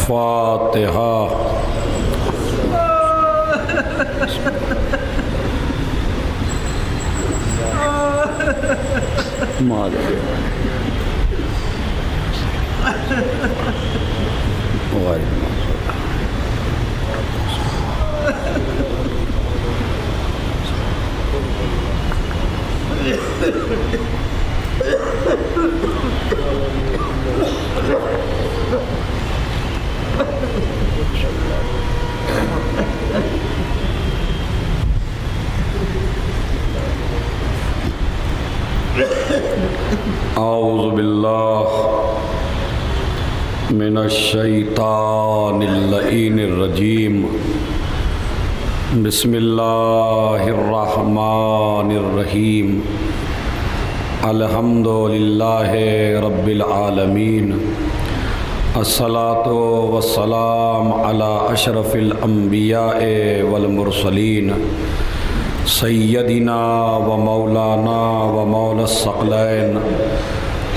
फातिहा। औज़ु बिल्लाह मिनश्शैतानिर्रजीम। बिस्मिल्लाहिर्रहमानिर्रहीम। अल्हम्दुलिल्लाहि रब्बिल आलमीन। अस्सलातु वस्सलाम अला अशरफिल अंबियाए वल मुरसलीन सय्यदिना व मौलाना व मौलस्सक़लैन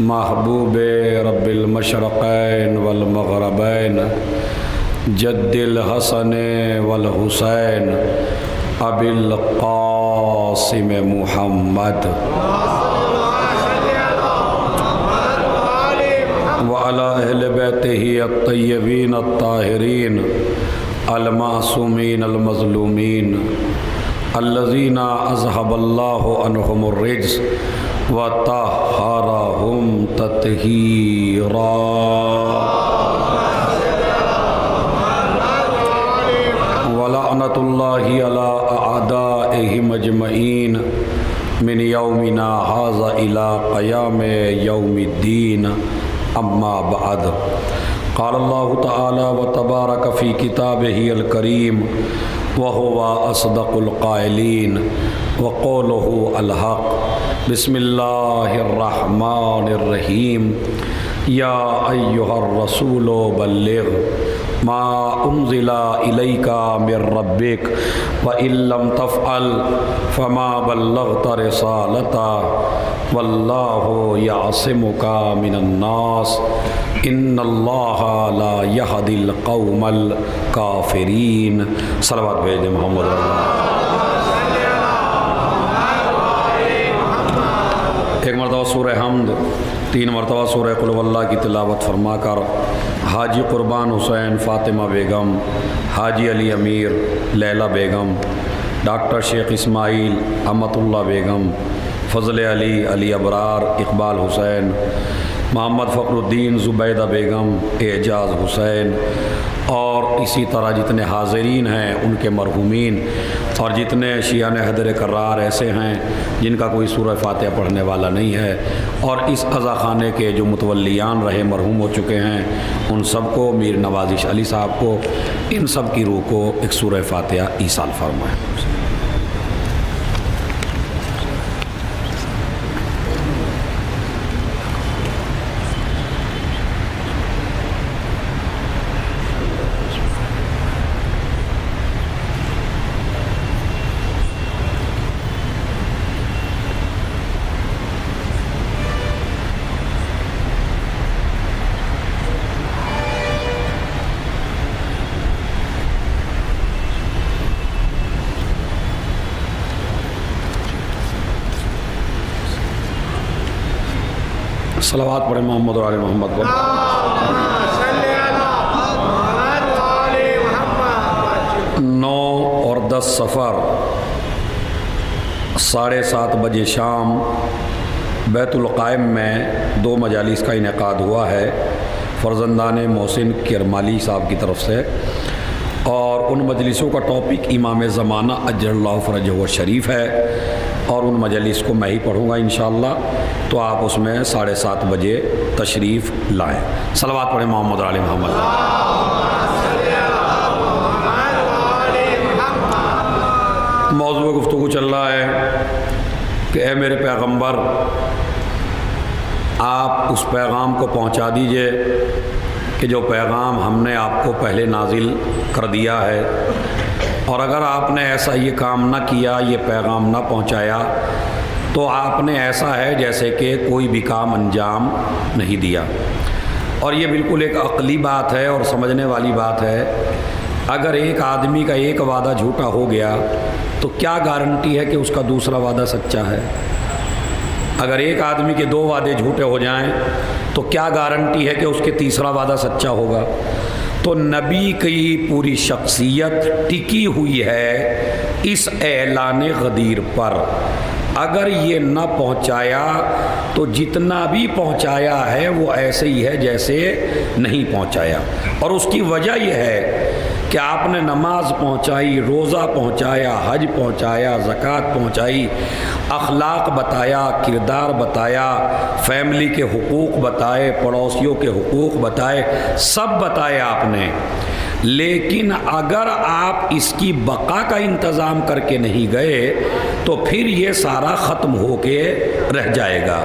महबूबे रब्बिल मशरक़ैन वल मग़रबैन जद्दिल हसन वल हुसैन अबिल क़ासिम मुहम्मद व अला अहले बैतिही अत्तय्यबीन अत्ताहिरीन अल-मासूमीन अल-मज़लूमीन अल्लज़ीना अज़हबल्लाहु अन्हुमुर रिज्स व तह्हरहुम तत्हीरा। व लअनतुल्लाहि अला अअदाइहिम अजमईन मिन यौमिना हाज़ा इला क़याम यौमिद्दीन। अम्मा बअद। क़ाल अल्लाहु तआला व तबारक फ़ी किताबिहिल करीम व हुवा अस्दक़ुल क़ाइलीन व क़ौलुहु अल हक़। बिस्मिल्लाहिर्रहमानिर्रहीम। या अय्युहर रसूल बल्लिग़ मा उन्ज़िला इलैका मिर रब्बिक व इल्लम तफ़अल फ़मा बल्लग़्ता रिसालता वल्लाहु यअसिमुका मिनन्नास इन्नल्लाहा ला यहदिल क़ौमल काफ़िरीन। सलवात भेज दे मोहम्मद। एक मरतबा सूरह हम्द, 3 मरतबा सूरह कुल वल्लाह की तिलावत फरमा कर हाजी कुर्बान हुसैन, फ़ातिमा बेगम, हाजी अली अमीर, लैला बेगम, डॉक्टर शेख इस्माइल, अमतुल्ला बेगम, फ़ज़ल अली, अली अबरार, इकबाल हुसैन, मोहम्मद फ़खरुद्दीन, ज़ुबैदा बेगम, एजाज़ हुसैन और इसी तरह जितने हाज़रीन हैं उनके मरहूमीन और जितने शियान हैदर करार ऐसे हैं जिनका कोई सूरह फ़ातिहा पढ़ने वाला नहीं है और इस अज़ा ख़ाने के जो मुतवल्लियान रहे मरहूम हो चुके हैं उन सबको, मीर नवाज़िश अली साहब को, इन सब की रूह को एक सूरह फ़ातिहा ईसाल फरमाएँ। सलावत पढ़े मोहम्मद और आले मोहम्मद पर। 9 और 10 सफ़र 7:30 बजे शाम बैतुल क़ाइम में 2 मजालिस का इनेकाद हुआ है फ़र्जंदान मोहसिन किरमाली साहब की तरफ से और उन मजलिसों का टॉपिक इमाम ज़माना अज्जलल्लाहु फ़रजहु शरीफ है और उन मजलिस को मैं ही पढ़ूँगा इंशाअल्लाह, तो आप उसमें 7:30 बजे तशरीफ़ लाएँ। सलावत पढ़ें मोहम्मद और आले मोहम्मद। मौज़ूअ गुफ्तगू चल रहा है कि ए मेरे पैगम्बर, आप उस पैगाम को पहुँचा दीजिए कि जो पैगाम हमने आपको पहले नाजिल कर दिया है, और अगर आपने ऐसा ये काम ना किया, ये पैगाम ना पहुँचाया, तो आपने ऐसा है जैसे कि कोई भी काम अंजाम नहीं दिया। और ये बिल्कुल एक अक्ली बात है और समझने वाली बात है। अगर एक आदमी का एक वादा झूठा हो गया तो क्या गारंटी है कि उसका दूसरा वादा सच्चा है? अगर एक आदमी के 2 वादे झूठे हो जाएं तो क्या गारंटी है कि उसके तीसरा वादा सच्चा होगा? तो नबी की पूरी शख्सियत टिकी हुई है इस ऐलान गदीर पर। अगर ये न पहुंचाया तो जितना भी पहुंचाया है वो ऐसे ही है जैसे नहीं पहुंचाया। और उसकी वजह यह है कि आपने नमाज पहुंचाई, रोज़ा पहुंचाया, हज पहुंचाया, ज़कात पहुंचाई, अखलाक बताया, किरदार बताया, फैमिली के हुकूक बताए, पड़ोसियों के हुकूक बताए, सब बताए आपने। लेकिन अगर आप इसकी बका का इंतज़ाम करके नहीं गए तो फिर ये सारा ख़त्म होके रह जाएगा।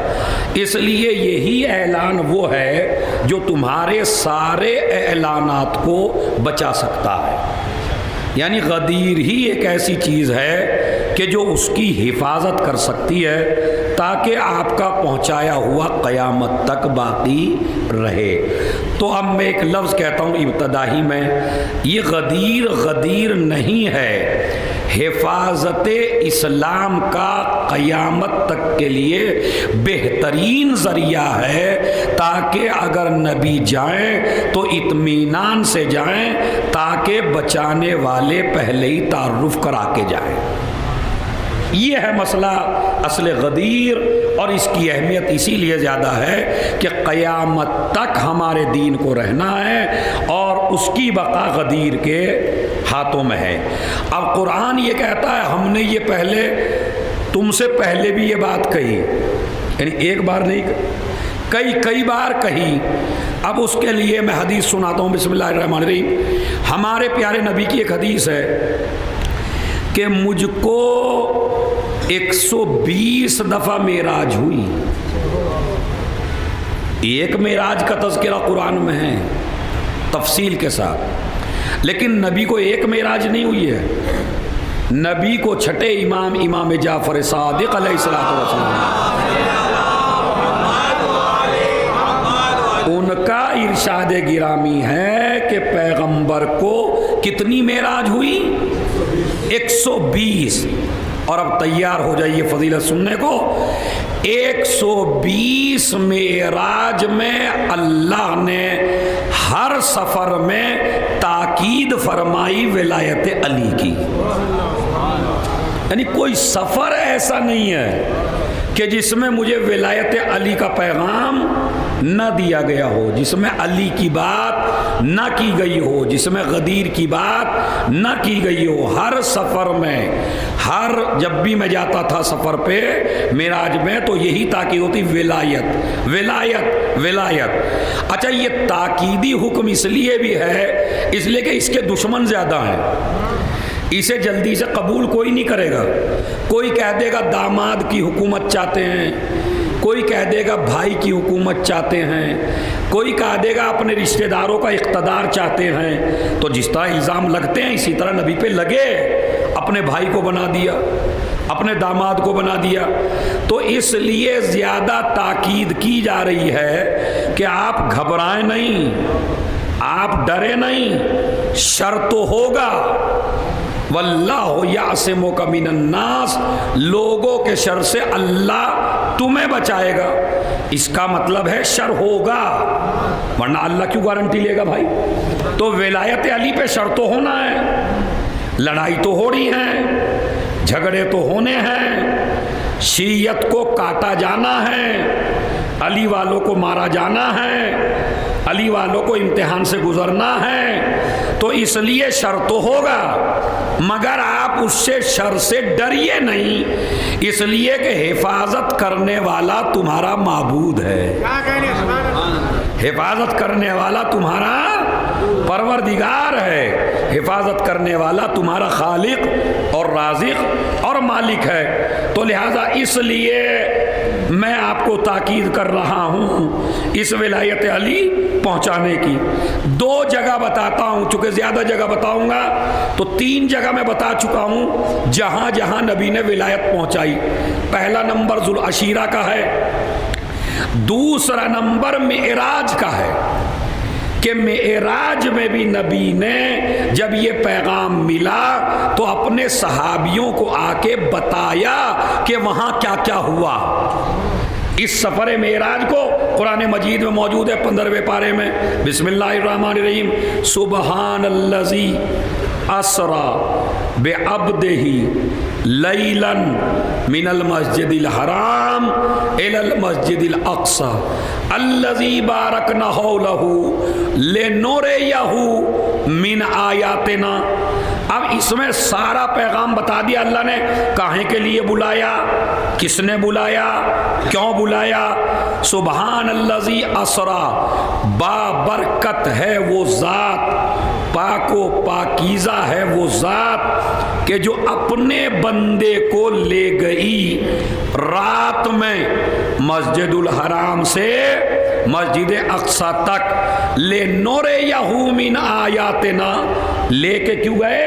इसलिए यही ऐलान वो है जो तुम्हारे सारे ऐलानात को बचा सकता है। यानी गदीर ही एक ऐसी चीज़ है कि जो उसकी हिफाजत कर सकती है ताकि आपका पहुंचाया हुआ क़यामत तक बाकी रहे। तो अब मैं एक लफ्ज़ कहता हूँ इब्तदाही में, ये गदीर गदीर नहीं है, हिफाजत इस्लाम का क़यामत तक के लिए बेहतरीन ज़रिया है ताकि अगर नबी जाएं तो इत्मीनान से जाएं, ताकि बचाने वाले पहले ही तारुफ करा के जाएं। ये है मसला असल गदीर, और इसकी अहमियत इसीलिए ज़्यादा है कि क़यामत तक हमारे दीन को रहना है और उसकी बका गदीर के हाथों में है। अब कुरान ये कहता है, हमने ये पहले तुमसे पहले भी ये बात कही, यानी एक बार नहीं कई बार कही। अब उसके लिए मैं हदीस सुनाता हूँ, बिस्मिल्लाहिर्रहमानिर्रहीम। हमारे प्यारे नबी की एक हदीस है कि मुझको 120 दफ़ा मेराज हुई। एक मेराज का तज़किरा कुरान में है तफसील के साथ, लेकिन नबी को एक मेराज नहीं हुई है। नबी को छठे इमाम जाफ़र सादिक़ अलैहिस्सलातु वस्सलाम उनका इरशाद गिरामी है कि पैगंबर को कितनी मेराज हुई? 120। और अब तैयार हो जाइए फजीलत सुनने को। 120 मेराज में अल्लाह ने हर सफ़र में ताकीद फरमाई विलायत अली की। यानी कोई सफ़र ऐसा नहीं है कि जिसमें मुझे विलायत अली का पैगाम न दिया गया हो, जिसमें अली की बात न की गई हो, जिसमें गदीर की बात न की गई हो। हर सफ़र में, हर जब भी मैं जाता था सफ़र पे मेराज में, तो यही ताकीद होती, विलायत विलायत विलायत। अच्छा, ये ताकीदी हुक्म इसलिए भी है इसलिए कि इसके दुश्मन ज़्यादा हैं, इसे जल्दी से कबूल कोई नहीं करेगा। कोई कह देगा दामाद की हुकूमत चाहते हैं, कोई कह देगा भाई की हुकूमत चाहते हैं, कोई कह देगा अपने रिश्तेदारों का इख्तदार चाहते हैं। तो जिस तरह इल्ज़ाम लगते हैं इसी तरह नबी पे लगे। अपने भाई को बना दिया, अपने दामाद को बना दिया। तो इसलिए ज़्यादा ताकीद की जा रही है कि आप घबराएं नहीं, आप डरे नहीं, शर तो होगा। वल्लाहु यासिमुका मिनन्नास, लोगों के शर से अल्लाह तुम्हें बचाएगा। इसका मतलब है शर होगा, वरना अल्लाह क्यों गारंटी लेगा भाई? तो विलायत अली पे शर तो होना है, लड़ाई तो हो रही है, झगड़े तो होने हैं, शीयत को काटा जाना है, अली वालों को मारा जाना है, अली वालों को इम्तिहान से गुजरना है। तो इसलिए शर तो होगा, मगर आप उससे शर से डरिए नहीं, इसलिए कि हिफाजत करने वाला तुम्हारा माबूद है, हिफाजत करने वाला तुम्हारा परवरदिगार है, हिफाजत करने वाला तुम्हारा खालिक और राज़िक और मालिक है। तो लिहाजा इसलिए मैं आपको ताकीद कर रहा हूँ इस विलायत अली पहुँचाने की। 2 जगह बताता हूँ, चूँकि ज़्यादा जगह बताऊँगा तो 3 जगह मैं बता चुका हूँ जहाँ जहाँ नबी ने विलायत पहुँचाई। पहला नंबर ज़ुल अशीरा का है, दूसरा नंबर मिराज का है। कि मेराज में भी नबी ने जब ये पैगाम मिला तो अपने सहाबियों को आके बताया कि वहाँ क्या क्या हुआ। इस सफ़र मेराज को कुरान मजीद में मौजूद है 15वें पारे में, बिस्मिल्लाहिर्रहमानिर्रहीम, सुबहानल्लज़ी असरा बेअब्दिही लैलन मिनल मस्जिदिल हराम इलल मस्जिदिल अक़सा अल्लज़ी बारकना हौलहू लिनुरियहू मिन आयातिना। अब इसमें सारा पैगाम बता दिया अल्लाह ने, काहे के लिए बुलाया, किसने बुलाया, क्यों बुलाया। सुबहान अल्लज़ी असरा, बाबरकत है वो ज़ात, पाको पाकीज़ा है वो ज़ात कि जो अपने बंदे को ले गई रात में मस्जिदुल हराम से मस्जिद अक़सा तक, ले नोरे यहू मिन आयातिना, लेके क्यों गए,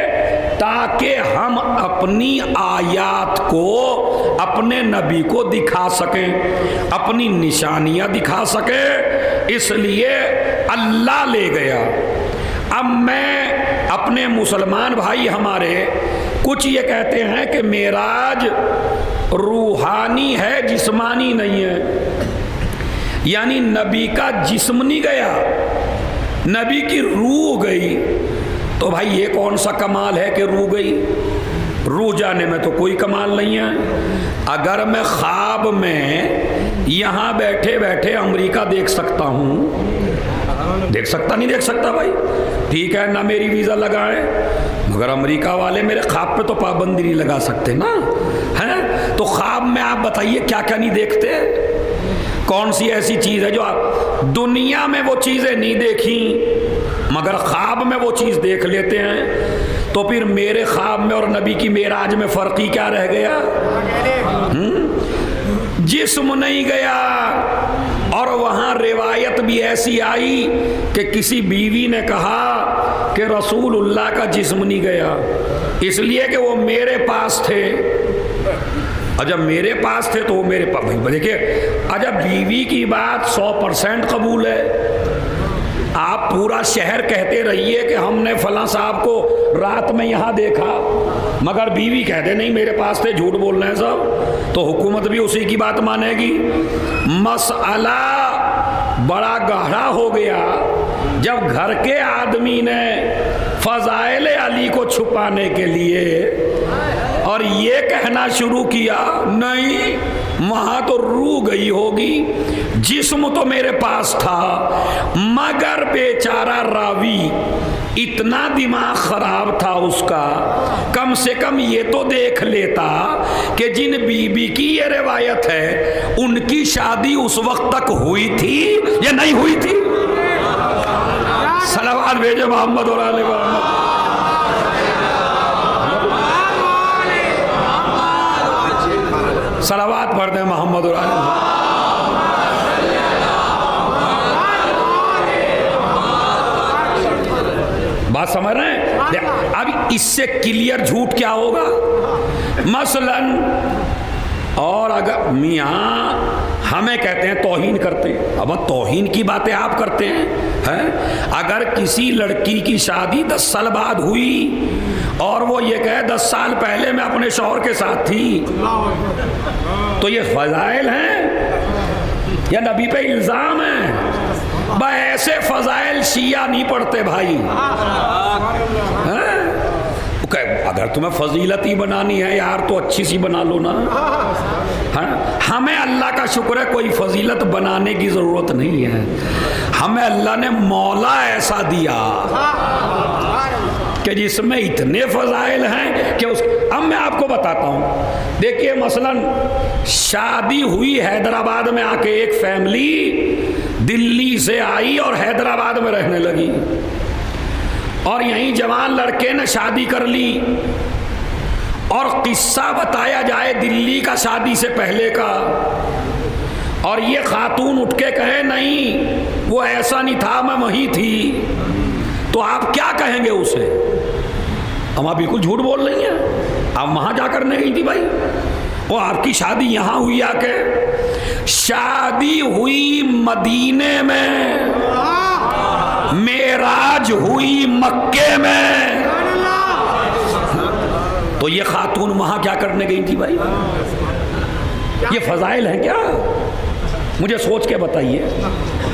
ताकि हम अपनी आयात को अपने नबी को दिखा सकें, अपनी निशानियां दिखा सकें, इसलिए अल्लाह ले गया। अब मैं अपने मुसलमान भाई हमारे कुछ ये कहते हैं कि मेराज रूहानी है, जिस्मानी नहीं है, यानी नबी का जिस्म नहीं गया, नबी की रूह गई। तो भाई ये कौन सा कमाल है कि रूह गई, रूह जाने में तो कोई कमाल नहीं है। अगर मैं ख्वाब में यहाँ बैठे बैठे अमेरिका देख सकता हूँ, देख सकता नहीं देख सकता भाई, ठीक है ना, मेरी वीज़ा लगाए, मगर अमेरिका वाले मेरे ख्वाब पे तो पाबंदी नहीं लगा सकते ना, है। तो ख्वाब में आप बताइए क्या क्या नहीं देखते, कौन सी ऐसी चीज़ है जो आप दुनिया में वो चीज़ें नहीं देखी मगर ख्वाब में वो चीज़ देख लेते हैं। तो फिर मेरे ख्वाब में और नबी की मेराज में फ़र्क ही क्या रह गया। जिस्म नहीं गया। और वहाँ रिवायत भी ऐसी आई कि किसी बीवी ने कहा कि रसूलुल्लाह का जिस्म नहीं गया, इसलिए कि वो मेरे पास थे। और जब मेरे पास थे तो वो मेरे पास, देखिए, अच्छा बीवी की बात 100% कबूल है। आप पूरा शहर कहते रहिए कि हमने फलां साहब को रात में यहाँ देखा, मगर बीवी कहते नहीं मेरे पास थे, झूठ बोल रहे हैं सब, तो हुकूमत भी उसी की बात मानेगी। मसला बड़ा गहरा हो गया जब घर के आदमी ने फज़ाइल अली को छुपाने के लिए और ये कहना शुरू किया, नहीं वहाँ तो रूह गई होगी, जिस्म तो मेरे पास था। मगर बेचारा रावी इतना दिमाग खराब था उसका, कम से कम ये तो देख लेता कि जिन बीबी की ये रिवायत है उनकी शादी उस वक्त तक हुई थी या नहीं हुई थी। सलावत भेजे मोहम्मद और आले मोहम्मद। सलावत पढ़ दें मोहम्मद और आले मोहम्मद। बात समझ रहे हैं। अब इससे क्लियर झूठ क्या होगा, मसलन, और अगर मियाँ हमें कहते हैं तौहीन करते हैं, अब तौहीन की बातें आप करते हैं। अगर किसी लड़की की शादी 10 साल बाद हुई और वो ये कहे 10 साल पहले मैं अपने शौहर के साथ थी, तो ये फजाइल हैं या नबी पे इल्ज़ाम है? ऐसे फजाइल शिया नहीं पढ़ते भाई। अगर तुम्हें फजीलत ही बनानी है यार तो अच्छी सी बना लो ना। हमें अल्लाह का शुक्र है कोई फजीलत बनाने की ज़रूरत नहीं है, हमें अल्लाह ने मौला ऐसा दिया कि जिसमें इतने फजाइल हैं कि अब मैं आपको बताता हूँ। देखिए मसलन शादी हुई हैदराबाद में आके, एक फैमिली दिल्ली से आई और हैदराबाद में रहने लगी, और यहीं जवान लड़के ने शादी कर ली। और किस्सा बताया जाए दिल्ली का शादी से पहले का, और ये खातून उठ के कहे नहीं वो ऐसा नहीं था, मैं वहीं थी, तो आप क्या कहेंगे उसे? हम आप बिल्कुल झूठ बोल रही हैं, आप वहां जा करने गई थी भाई, वो आपकी शादी यहाँ हुई आके। शादी हुई मदीने में, मेराज हुई मक्के में, तो ये खातून वहां क्या करने गई थी भाई? ये फजाइल है क्या? मुझे सोच के बताइए।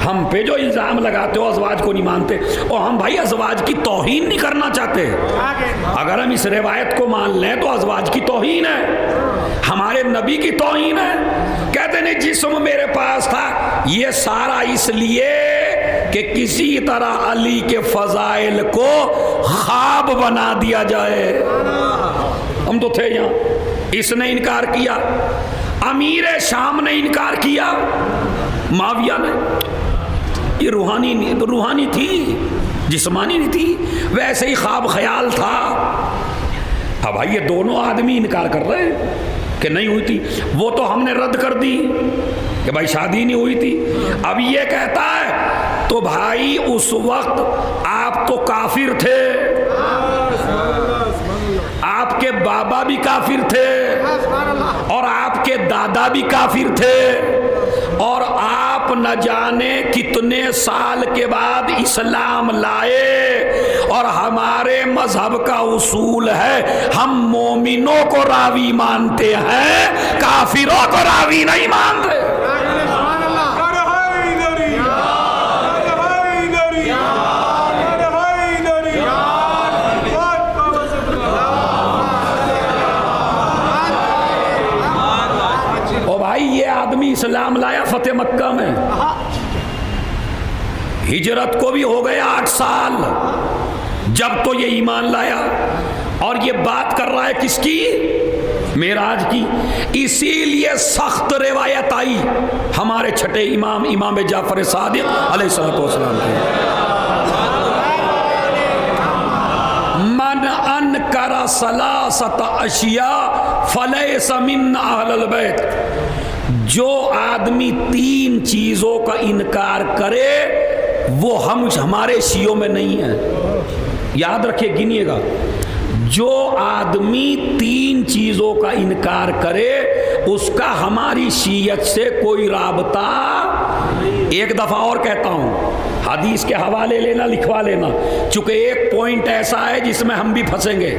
हम पे जो इल्ज़ाम लगाते हो अज़वाज को नहीं मानते, और हम भाई अज़वाज की तौहीन नहीं करना चाहते। अगर हम इस रिवायत को मान लें तो अज़वाज की तौहीन है, हमारे नबी की तौहीन है। कहते नहीं जिस्म मेरे पास था ये सारा इसलिए कि किसी तरह अली के फजाइल को ख्वाब बना दिया जाए। हम तो थे यहाँ, इसने इनकार किया, अमीर शाम ने इनकार किया, माविया ने। ये रूहानी नहीं, तो रूहानी थी, जिस्मानी नहीं थी, वैसे ही ख्वाब ख्याल था। अब भाई ये दोनों आदमी इनकार कर रहे हैं कि नहीं हुई थी। वो तो हमने रद्द कर दी कि भाई शादी नहीं हुई थी। अब ये कहता है तो भाई उस वक्त आप तो काफिर थे, आपके बाबा भी काफिर थे और आपके दादा भी काफिर थे, और आप न जाने कितने साल के बाद इस्लाम लाए। और हमारे मजहब का उसूल है हम मोमिनों को रावी मानते हैं, काफिरों को रावी नहीं मानते। ये आदमी इस्लाम लाया फतेह मक्का में, हिजरत को भी हो गए 8 साल जब तो ये ईमान लाया, और ये बात कर रहा है किसकी? मेराज की। इसीलिए सख्त रिवायत आई हमारे छठे इमाम इमाम जाफर सादिक अलैहिस्सलाम की, मन अनकरा सलासत अशिया फलैसा मिन्ना अहलल बैत। जो आदमी 3 चीजों का इनकार करे वो हमारे शियों में नहीं है। याद रखिए, गिनिएगा, जो आदमी 3 चीजों का इनकार करे उसका हमारी शीयत से कोई राबता। एक दफा और कहता हूं, हदीस के हवाले लेना, लिखवा लेना, चूंकि एक पॉइंट ऐसा है जिसमें हम भी फंसेंगे।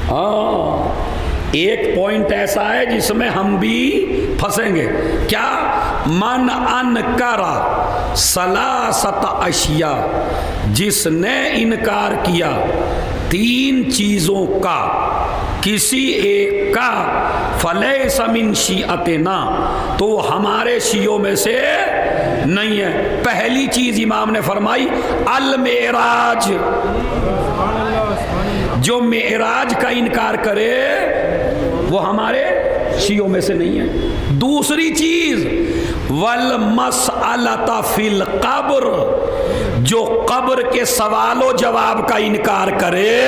हाँ, एक पॉइंट ऐसा है जिसमें हम भी फंसेंगे। क्या? मन अनकरा सलासत अशिया, जिसने इनकार किया 3 चीजों का किसी एक का, फलैसा मिन शिअतना, तो हमारे शियों में से नहीं है। पहली चीज इमाम ने फरमाई अल मेराज, जो मेराज का इनकार करे वो हमारे शियों में से नहीं है। दूसरी चीज वल मसअलता फिल कब्र, जो कब्र के सवालों जवाब का इनकार करे,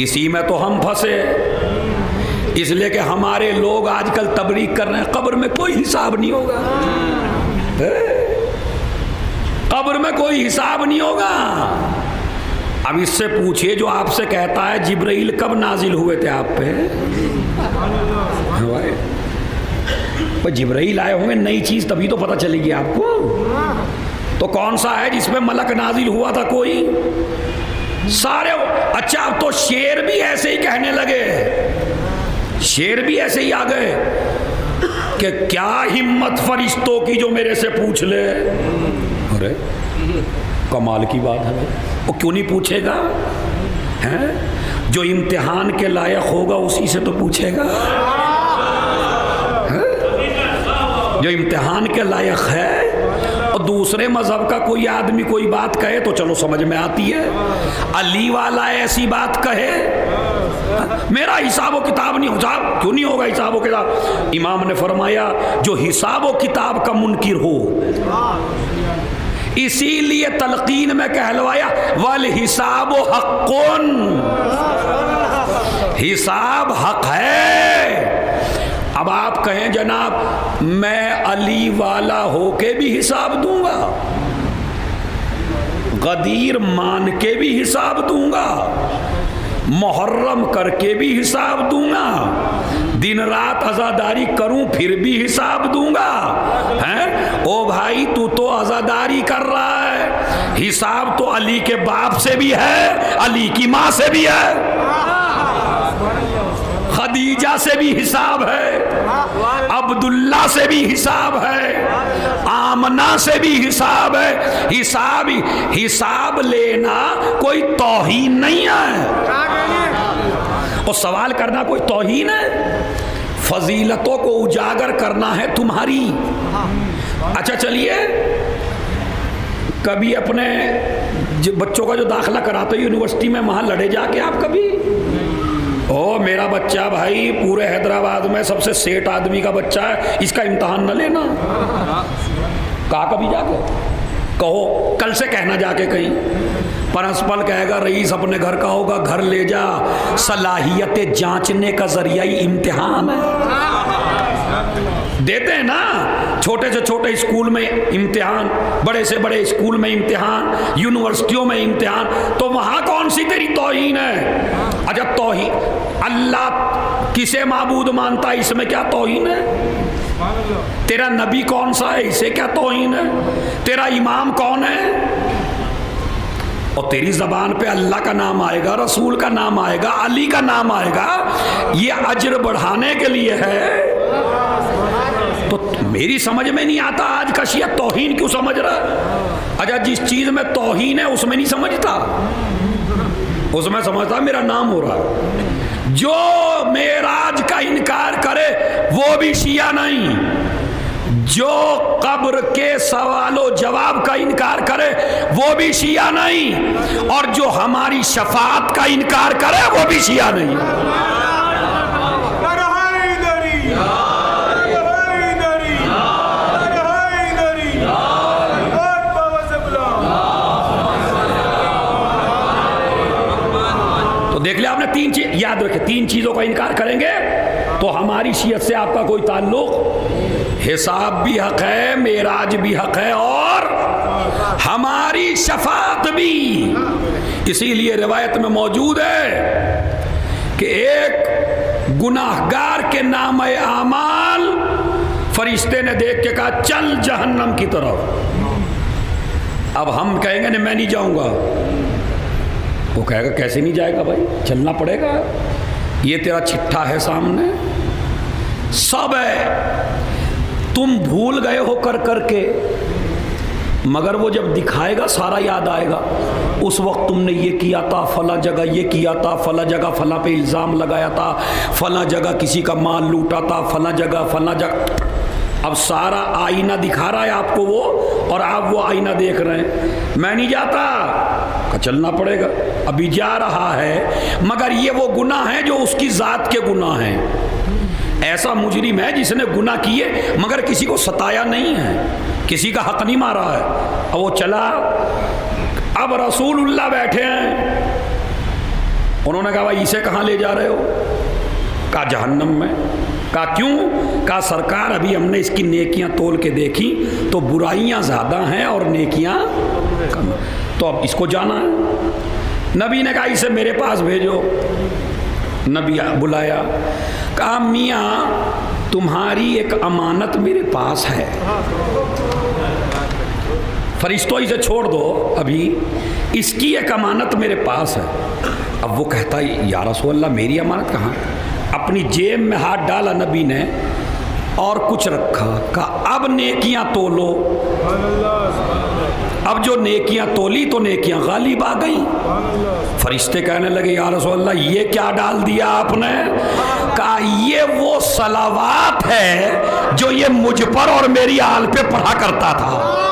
इसी में तो हम फंसे। इसलिए कि हमारे लोग आजकल तबलीग कर रहे हैं कब्र में कोई हिसाब नहीं होगा, कब्र में कोई हिसाब नहीं होगा। अब इससे पूछिए जो आपसे कहता है जिब्राइल कब नाजिल हुए थे आप पे? जिब्राइल आए होंगे, नई चीज तभी तो पता चलेगी आपको। तो कौन सा है जिसमें मलक नाजिल हुआ था? कोई सारे। अच्छा, अब तो शेर भी ऐसे ही कहने लगे, शेर भी ऐसे ही आ गए कि क्या हिम्मत फरिश्तों की जो मेरे से पूछ ले। अरे कमाल की बात है, वो क्यों नहीं पूछेगा? हैं? जो इम्तिहान के लायक होगा उसी से तो पूछेगा। जो इम्तिहान के लायक है, और दूसरे मजहब का कोई आदमी कोई बात कहे तो चलो समझ में आती है। अली वाला ऐसी बात कहे, मेरा हिसाब किताब नहीं हो, साहब क्यों नहीं होगा हिसाब किताब? इमाम ने फरमाया जो हिसाब किताब का मुनकिर हो, इसीलिए तलकीन में कहलवाया वल हिसाब हक़्क़ुन, हिसाब हक है। अब आप कहें जनाब मैं अली वाला होके भी हिसाब दूंगा, गदीर मान के भी हिसाब दूंगा, मुहर्रम करके भी हिसाब दूंगा, दिन रात अज़ादारी करूं फिर भी हिसाब दूंगा। हैं ओ भाई, तू तो अज़ादारी कर रहा है, हिसाब तो अली के बाप से भी है, अली की माँ से भी है, खदीजा से भी हिसाब है, अब्दुल्ला से भी हिसाब है, आमना से भी हिसाब है। हिसाब लेना कोई तौहीन नहीं है, और सवाल करना कोई तौहीन है। फजीलतों को उजागर करना है तुम्हारी। अच्छा चलिए, कभी अपने बच्चों का जो दाखिला कराते हो यूनिवर्सिटी में, वहां लड़े जाके आप कभी? ओ मेरा बच्चा भाई पूरे हैदराबाद में सबसे सेठ आदमी का बच्चा है, इसका इम्तहान न लेना। कहा कभी जाके? कहो, कल से कहना जाके कहीं। प्रिंसिपल कहेगा रईस अपने घर का होगा, घर ले जा, सलाहियत जांचने का जरिया ही इम्तिहान है। देते हैं ना, छोटे से छोटे स्कूल में इम्तिहान, बड़े से बड़े स्कूल में इम्तिहान, यूनिवर्सिटियों में इम्तिहान, तो वहां कौन सी तेरी तौहीन है? अच्छा तौहीन, अल्लाह किसे माबूद मानता है, इसमें क्या तौहीन है? तेरा नबी कौन सा है, इसे क्या तौहीन है? तेरा इमाम कौन है? और तेरी जबान पे अल्लाह का नाम आएगा, रसूल का नाम आएगा, अली का नाम आएगा, ये अज्र बढ़ाने के लिए है। तो मेरी समझ में नहीं आता आज का शिया तौहीन क्यों समझ रहा? अच्छा जिस चीज में तौहीन है उसमें नहीं समझता, उसमें समझता मेरा नाम हो रहा है। जो मेराज का इनकार करे वो भी शिया नहीं, जो कब्र के सवालों जवाब का इनकार करे वो भी शिया नहीं, और जो हमारी शफाअत का इनकार करे वो भी शिया नहीं। तो देख लिया आपने, तीन चीज याद रखे, तीन चीजों का इनकार करेंगे तो हमारी शियत से आपका कोई ताल्लुक, हिसाब भी हक है, मेराज भी हक है, और हमारी शफाअत भी। इसीलिए रिवायत में मौजूद है कि एक गुनाहगार के नाम आमाल फरिश्ते ने देख के कहा चल जहन्नम की तरफ। अब हम कहेंगे नहीं मैं नहीं जाऊंगा, वो कहेगा कैसे नहीं जाएगा भाई, चलना पड़ेगा, ये तेरा चिट्ठा है सामने, सब है, तुम भूल गए हो कर करके, मगर वो जब दिखाएगा सारा याद आएगा। उस वक्त तुमने ये किया था, फला जगह ये किया था, फला जगह फला पे इल्ज़ाम लगाया था, फला जगह किसी का माल लूटा था, फला जगह। अब सारा आईना दिखा रहा है आपको वो, और आप वो आईना देख रहे हैं। मैं नहीं जाता, का चलना पड़ेगा, अभी जा रहा है, मगर ये वो गुनाह है जो उसकी ज़ात के गुनाह हैं। ऐसा मुजरिम है जिसने गुनाह किए मगर किसी को सताया नहीं है, किसी का हक नहीं मारा है, और वो चला। अब रसूलुल्लाह बैठे हैं, उन्होंने कहा भाई इसे कहाँ ले जा रहे हो? कहा जहन्नम में। कहा क्यों? कहा सरकार अभी हमने इसकी नेकियां तोल के देखी तो बुराइयां ज़्यादा हैं और नेकियां कम, तो अब इसको जाना है। नबी ने कहा इसे मेरे पास भेजो। नबी बुलाया, कहा मियाँ तुम्हारी एक अमानत मेरे पास है, फरिश्तों इसे छोड़ दो, अभी इसकी एक अमानत मेरे पास है। अब वो कहता है या रसूल अल्लाह मेरी अमानत कहाँ? अपनी जेब में हाथ डाला नबी ने और कुछ रखा, कहा अब नेकियां तोलो। अब जो नेकियां तोली तो नेकियां गालिब आ गई। फरिश्ते कहने लगे या रसूल अल्लाह ये क्या डाल दिया आपने? कहा ये वो सलावात है जो ये मुझ पर और मेरी आल पे पढ़ा करता था।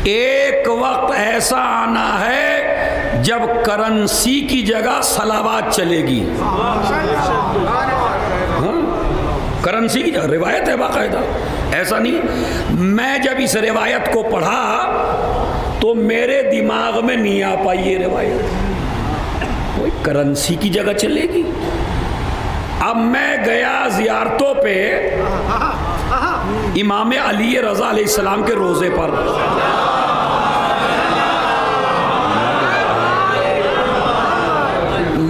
एक वक्त ऐसा आना है जब करेंसी की जगह सलावात चलेगी। करेंसी की जगह, रिवायत है बाकायदा, ऐसा नहीं। मैं जब इस रिवायत को पढ़ा तो मेरे दिमाग में नहीं आ पाई ये रिवायत, कोई करेंसी की जगह चलेगी। अब मैं गया ज़ियारतों पे इमाम अली रज़ा अलैहिस्सलाम के रोज़े पर,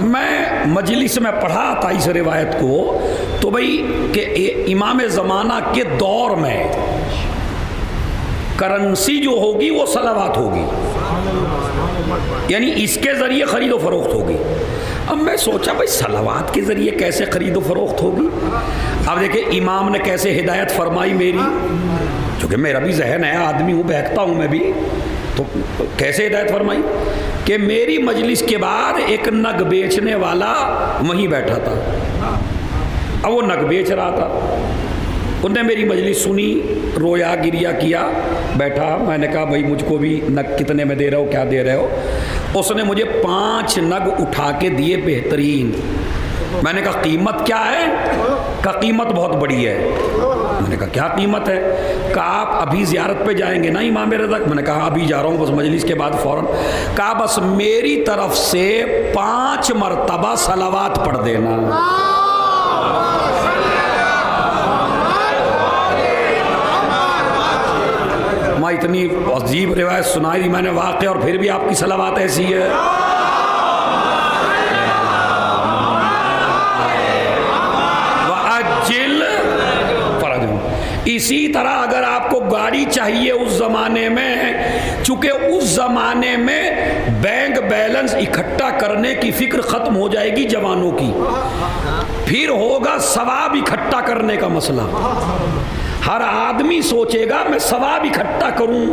मैं मजलिस में पढ़ा था इस रिवायत को, तो भाई कि इमाम ज़माना के दौर में करेंसी जो होगी वो सलावात होगी, यानी इसके ज़रिए ख़रीदो फरोख्त होगी। अब मैं सोचा भाई सलावात के ज़रिए कैसे ख़रीदो फरोख्त होगी। अब देखिए इमाम ने कैसे हिदायत फरमाई मेरी, क्योंकि मेरा भी जहन है, आदमी हूँ, बहकता हूँ मैं भी, तो कैसे हिदायत फरमाई कि मेरी मजलिस के बाद एक नग बेचने वाला वहीं बैठा था। अब वो नग बेच रहा था, उनने मेरी मजलिस सुनी, रोया गिरिया किया, बैठा। मैंने कहा भाई मुझको भी नग कितने में दे रहे हो, क्या दे रहे हो? उसने मुझे 5 नग उठा के दिए बेहतरीन। मैंने कहा कीमत क्या है? कहा कीमत बहुत बड़ी है। मैंने कहा क्या कीमत है? कहा आप अभी ज़ियारत पे जाएंगे ना इमाम रज़ा? मैंने कहा अभी जा रहा हूँ, बस मजलिस के बाद फ़ौरन। कहा बस मेरी तरफ से 5 मरतबा सलावात पढ़ देना। मैं इतनी अजीब रिवायत सुनाई दी मैंने वाक़ई, और फिर भी आपकी सलावात ऐसी है। इसी तरह अगर आपको गाड़ी चाहिए उस ज़माने में, चूँकि उस ज़माने में बैंक बैलेंस इकट्ठा करने की फ़िक्र ख़त्म हो जाएगी जवानों की, फिर होगा सवाब इकट्ठा करने का मसला। हर आदमी सोचेगा मैं सवाब इकट्ठा करूं,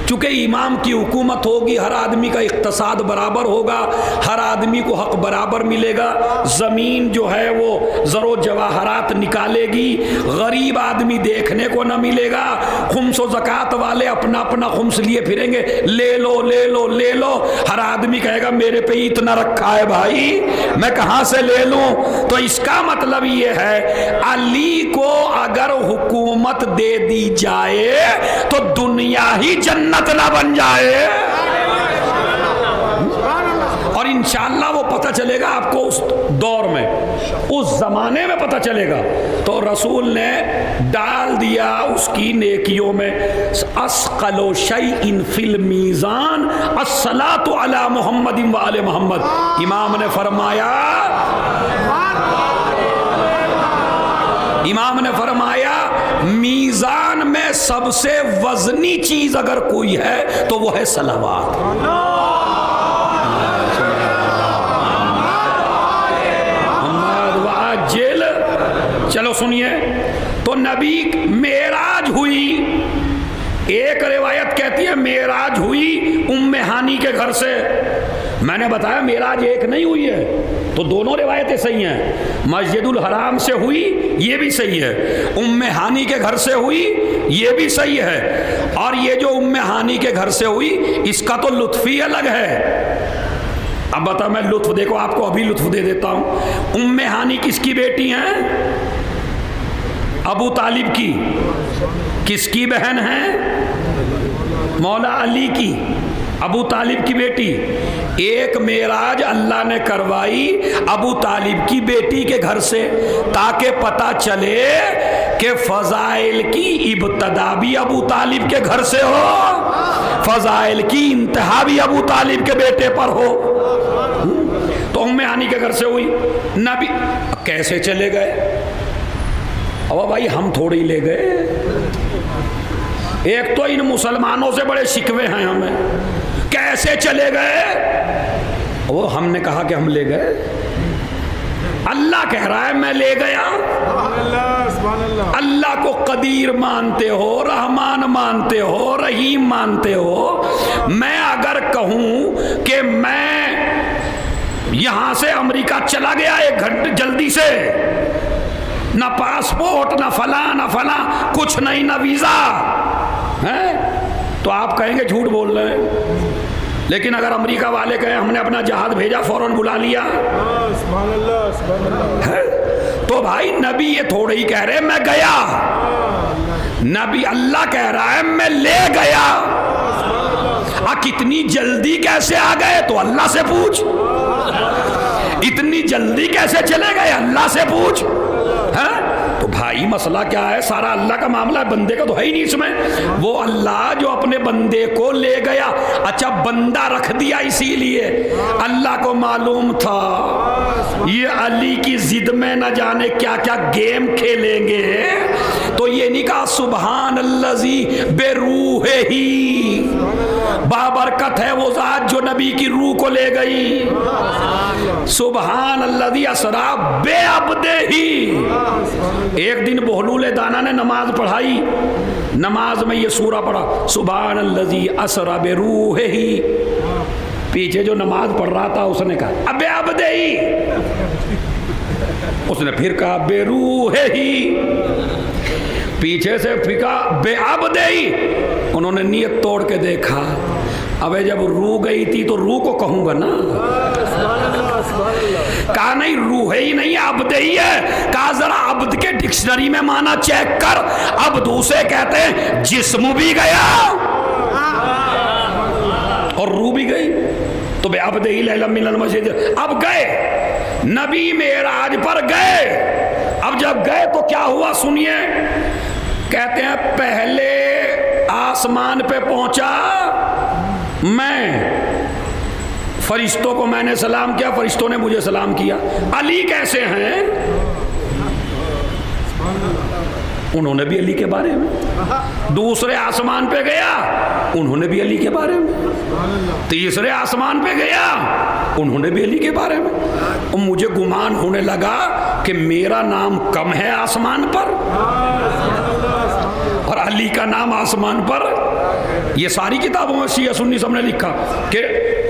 चूँकि इमाम की हुकूमत होगी, हर आदमी का इक़्तिसाद बराबर होगा, हर आदमी को हक बराबर मिलेगा, ज़मीन जो है वो ज़रो जवाहरात निकालेगी, गरीब आदमी देखने को न मिलेगा, खुम्स व ज़कात वाले अपना अपना खुम्स लिए फिरेंगे, ले लो ले लो ले लो। हर आदमी कहेगा मेरे पे इतना रखा है भाई, मैं कहाँ से ले लूँ? तो इसका मतलब ये है अली को अगर हुकूमत दे दी जाए तो दुनिया ही जन्नत ना बन जाए। और इंशाअल्लाह वो पता चलेगा आपको उस दौर में, उस जमाने में पता चलेगा। तो रसूल ने डाल दिया उसकी नेकियों में, अस्क़लो शैइन फिल मीज़ान अस्सलातु अला मुहम्मदिन व आले मुहम्मद। इमाम ने फरमाया मीज़ान में सबसे वज़नी चीज़ अगर कोई है तो वो है सलावात। चलो सुनिए, तो नबी मेराज हुई, एक रिवायत कहती है मेराज हुई उम्मे हानी के घर से। मैंने बताया मेराज एक नहीं हुई है, तो दोनों रिवायतें सही हैं। मस्जिदुल हराम से हुई, ये भी सही है, उम्मे हानी के घर से हुई, ये भी सही है। और ये जो उम्मे हानी के घर से हुई इसका तो लुत्फ़ ही अलग है। अब बता, मैं लुत्फ़ देखो आपको अभी लुत्फ़ दे देता हूँ। उम्मे हानी किसकी बेटी हैं? अबू तालिब की। किसकी बहन है? मौला अली की, अबू तालिब की बेटी। एक मेराज अल्लाह ने करवाई अबू तालिब की बेटी के घर से, ताकि पता चले कि फ़ज़ाइल की इब्तदा भी अबू तालिब के घर से हो, फ़ज़ाइल की इंतहा भी अबू तालिब के बेटे पर हो। तो उम्मे हानी के घर से हुई। नबी कैसे चले गए? अब भाई हम थोड़ी ले गए, एक तो इन मुसलमानों से बड़े शिकवे हैं हमें, कैसे चले गए? वो हमने कहा कि हम ले गए, अल्लाह कह रहा है मैं ले गया। अल्लाह को कदीर मानते हो, रहमान मानते हो, रहीम मानते हो। मैं अगर कहूं कि मैं यहां से अमेरिका चला गया 1 घंटे जल्दी से, ना पासपोर्ट ना फला कुछ नहीं, ना वीजा है, तो आप कहेंगे झूठ बोल रहे हैं। लेकिन अगर अमेरिका वाले कहें हमने अपना जहाज भेजा, फौरन बुला लिया, है? तो भाई नबी ये थोड़े ही कह रहे मैं गया, नबी अल्लाह कह रहा है मैं ले गया। कितनी जल्दी कैसे आ गए तो अल्लाह से पूछ, इतनी जल्दी कैसे चले गए अल्लाह से पूछ, है? तो भाई मसला क्या है, सारा अल्लाह का मामला है, बंदे का तो है ही नहीं इसमें। वो अल्लाह जो अपने बंदे को ले गया, अच्छा बंदा रख दिया इसीलिए अल्लाह को मालूम था ये अली की जिद में न जाने क्या क्या गेम खेलेंगे, तो ये नहीं कहा सुबहान अल्लज़ी बेरूहे ही, बाबरकत है वो जात जो नबी की रूह को ले गई। सुबहान अल्लज़ी असरा बेअब्दे ही। एक दिन बहलूल दाना ने नमाज पढ़ाई, नमाज में ये सूरा पढ़ा सुबहान अल्लज़ी असरा बेरूहे ही। पीछे जो नमाज पढ़ रहा था उसने कहा अबे अब्दे ही, उसने फिर कहा बेरूहे ही, पीछे से फिका बेअब्दे ही। उन्होंने नियत तोड़ के देखा, अबे जब रूह गई थी तो रूह को कहूंगा ना, कहा नहीं रूह ही नहीं अब्दे ही है। कहा जरा अब्द के डिक्शनरी में माना चेक कर, अब्द उसे कहते हैं जिस्म भी गया और रूह भी गई, तो बे अब्दे ही लैला मिनल मस्जिद। अब गए नबी मेराज पर गए, अब जब गए तो क्या हुआ सुनिए। कहते हैं पहले आसमान पे पहुंचा मैं, फरिश्तों को मैंने सलाम किया, फरिश्तों ने मुझे सलाम किया। अली कैसे हैं, उन्होंने भी अली के बारे में। दूसरे आसमान पे गया, उन्होंने भी अली के बारे में। तीसरे आसमान पे गया, उन्होंने भी अली के बारे में। और मुझे गुमान होने लगा कि मेरा नाम कम है आसमान पर और अली का नाम आसमान पर। ये सारी किताबों में शिया सुन्नी सबने लिखा कि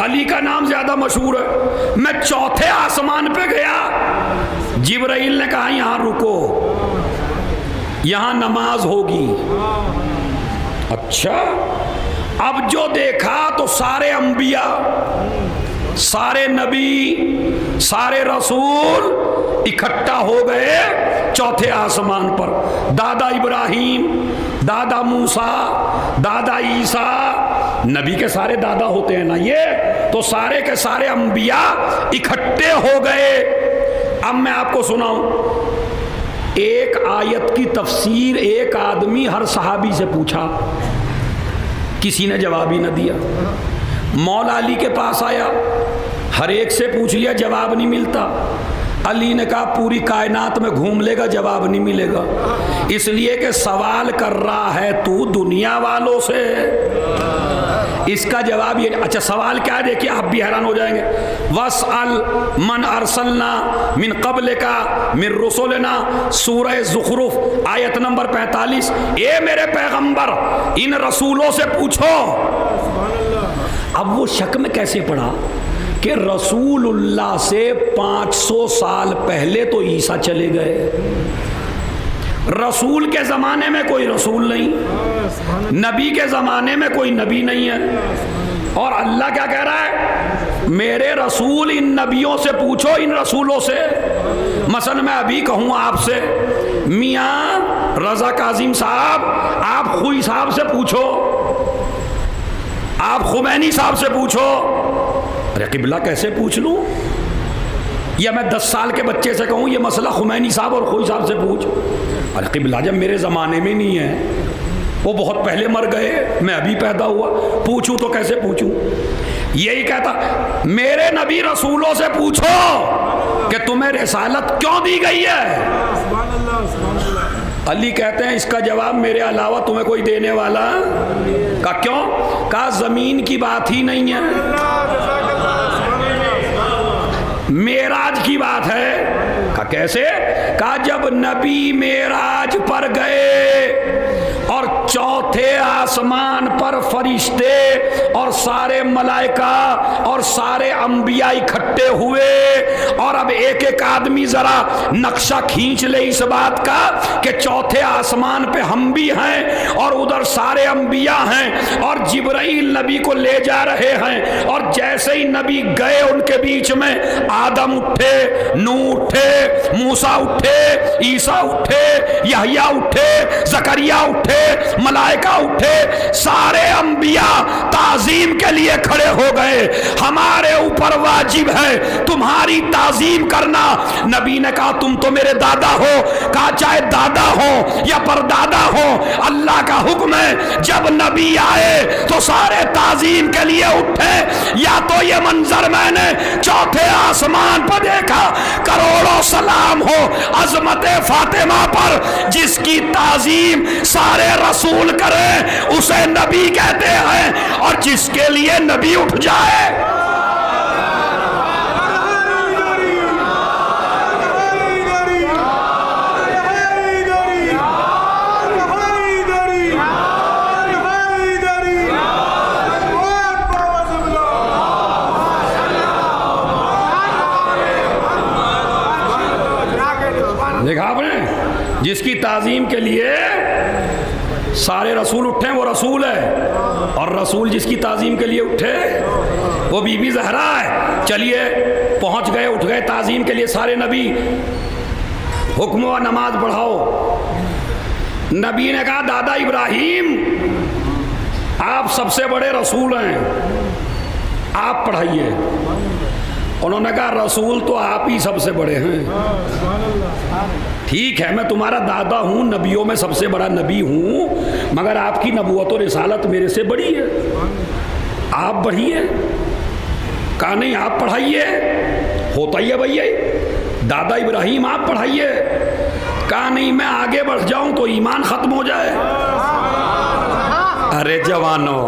अली का नाम ज्यादा मशहूर है। मैं चौथे आसमान पे गया, जिब्राइल ने कहा यहां रुको, यहां नमाज होगी। अच्छा, अब जो देखा तो सारे अंबिया, सारे नबी, सारे रसूल इकट्ठा हो गए चौथे आसमान पर। दादा इब्राहिम, दादा मूसा, दादा ईसा, नबी के सारे दादा होते हैं ना ये, तो सारे के सारे अंबिया इकट्ठे हो गए। अब मैं आपको सुनाऊं, एक आयत की तफसीर एक आदमी हर सहाबी से पूछा, किसी ने जवाब ही न दिया। मौला अली के पास आया, हर एक से पूछ लिया, जवाब नहीं मिलता। अली ने कहा पूरी कायनात में घूम लेगा, जवाब नहीं मिलेगा, इसलिए कि सवाल कर रहा है तू दुनिया वालों से। इसका जवाब ये, अच्छा सवाल क्या है देखिए, आप भी हैरान हो जाएंगे। वसअल मन अरसलना मिन क़ब्ल का मिन रुसुलना, सूरह ज़ुख़रुफ़ आयत नंबर 45। ये मेरे पैगंबर इन रसूलों से पूछो। अब वो शक में कैसे पड़ा कि रसूलुल्लाह से 500 साल पहले तो ईसा चले गए, रसूल के ज़माने में कोई रसूल नहीं, नबी के ज़माने में कोई नबी नहीं है। और अल्लाह क्या कह रहा है, मेरे रसूल इन नबियों से पूछो, इन रसूलों से। मसलन मैं अभी कहूँ आपसे, मियाँ रज़ा काजिम साहब, आप खुई साहब से पूछो, आप खुमैनी साहब से पूछो। अरे किबला कैसे पूछ लूँ, या मैं 10 साल के बच्चे से कहूँ ये मसला खुमैनी साहब और खुई साहब से पूछ। अरे किबला जब मेरे ज़माने में नहीं है, वो बहुत पहले मर गए, मैं अभी पैदा हुआ, पूछूं तो कैसे पूछूं। यही कहता मेरे नबी रसूलों से पूछो कि तुम्हें रिसालत क्यों दी गई है। अली कहते हैं इसका जवाब मेरे अलावा तुम्हें कोई देने वाला का क्यों, का ज़मीन की बात ही नहीं है, मेराज की बात है। का कैसे, का जब नबी मेराज पर गए और चौथे आसमान पर फरिश्ते और सारे मलाइका और सारे अंबिया इकट्ठे हुए। और अब एक एक आदमी जरा नक्शा खींच ले इस बात का कि चौथे आसमान पे हम भी हैं और उधर सारे अंबिया हैं और जिब्राइल नबी को ले जा रहे हैं। और जैसे ही नबी गए उनके बीच में आदम उठे, नूह उठे, मूसा उठे, ईसा उठे, यहया उठे, जकरिया उठे, मलाइका उठे, सारे अंबिया ताजीम के लिए खड़े हो गए। हमारे ऊपर वाजिब है तुम्हारी ताजीम करना। नबी ने कहा तुम तो मेरे दादा हो। कहा चाहे दादा हो या परदादा हो, अल्लाह का हुक्म है जब नबी आए तो सारे ताजीम के लिए उठे। या तो ये मंजर मैंने चौथे आसमान पर देखा, करोड़ों सलाम हो अजमत फातिमा पर जिसकी ताजीम सारे रसूल करें उसे नबी कहते हैं। और जिसके लिए नबी उठ जाए देखा आपने, जिसकी ताजीम के लिए सारे रसूल उठे वो रसूल है। और रसूल जिसकी ताजीम के लिए उठे वो बीबी ज़हरा है। चलिए पहुंच गए, उठ गए ताजीम के लिए सारे नबी। हुक्म व नमाज पढ़ाओ। नबी ने कहा दादा इब्राहिम आप सबसे बड़े रसूल हैं, आप पढ़ाइए। उन्होंने कहा रसूल तो आप ही सबसे बड़े हैं। ठीक है मैं तुम्हारा दादा हूं, नबियों में सबसे बड़ा नबी हूं, मगर आपकी नबूवत और रिसालत मेरे से बड़ी है, आप बढ़िए। कहा नहीं आप पढ़ाइए। होता ही है भैया, दादा इब्राहिम आप पढ़ाइए। कहा नहीं मैं आगे बढ़ जाऊं तो ईमान खत्म हो जाए। अरे जवानों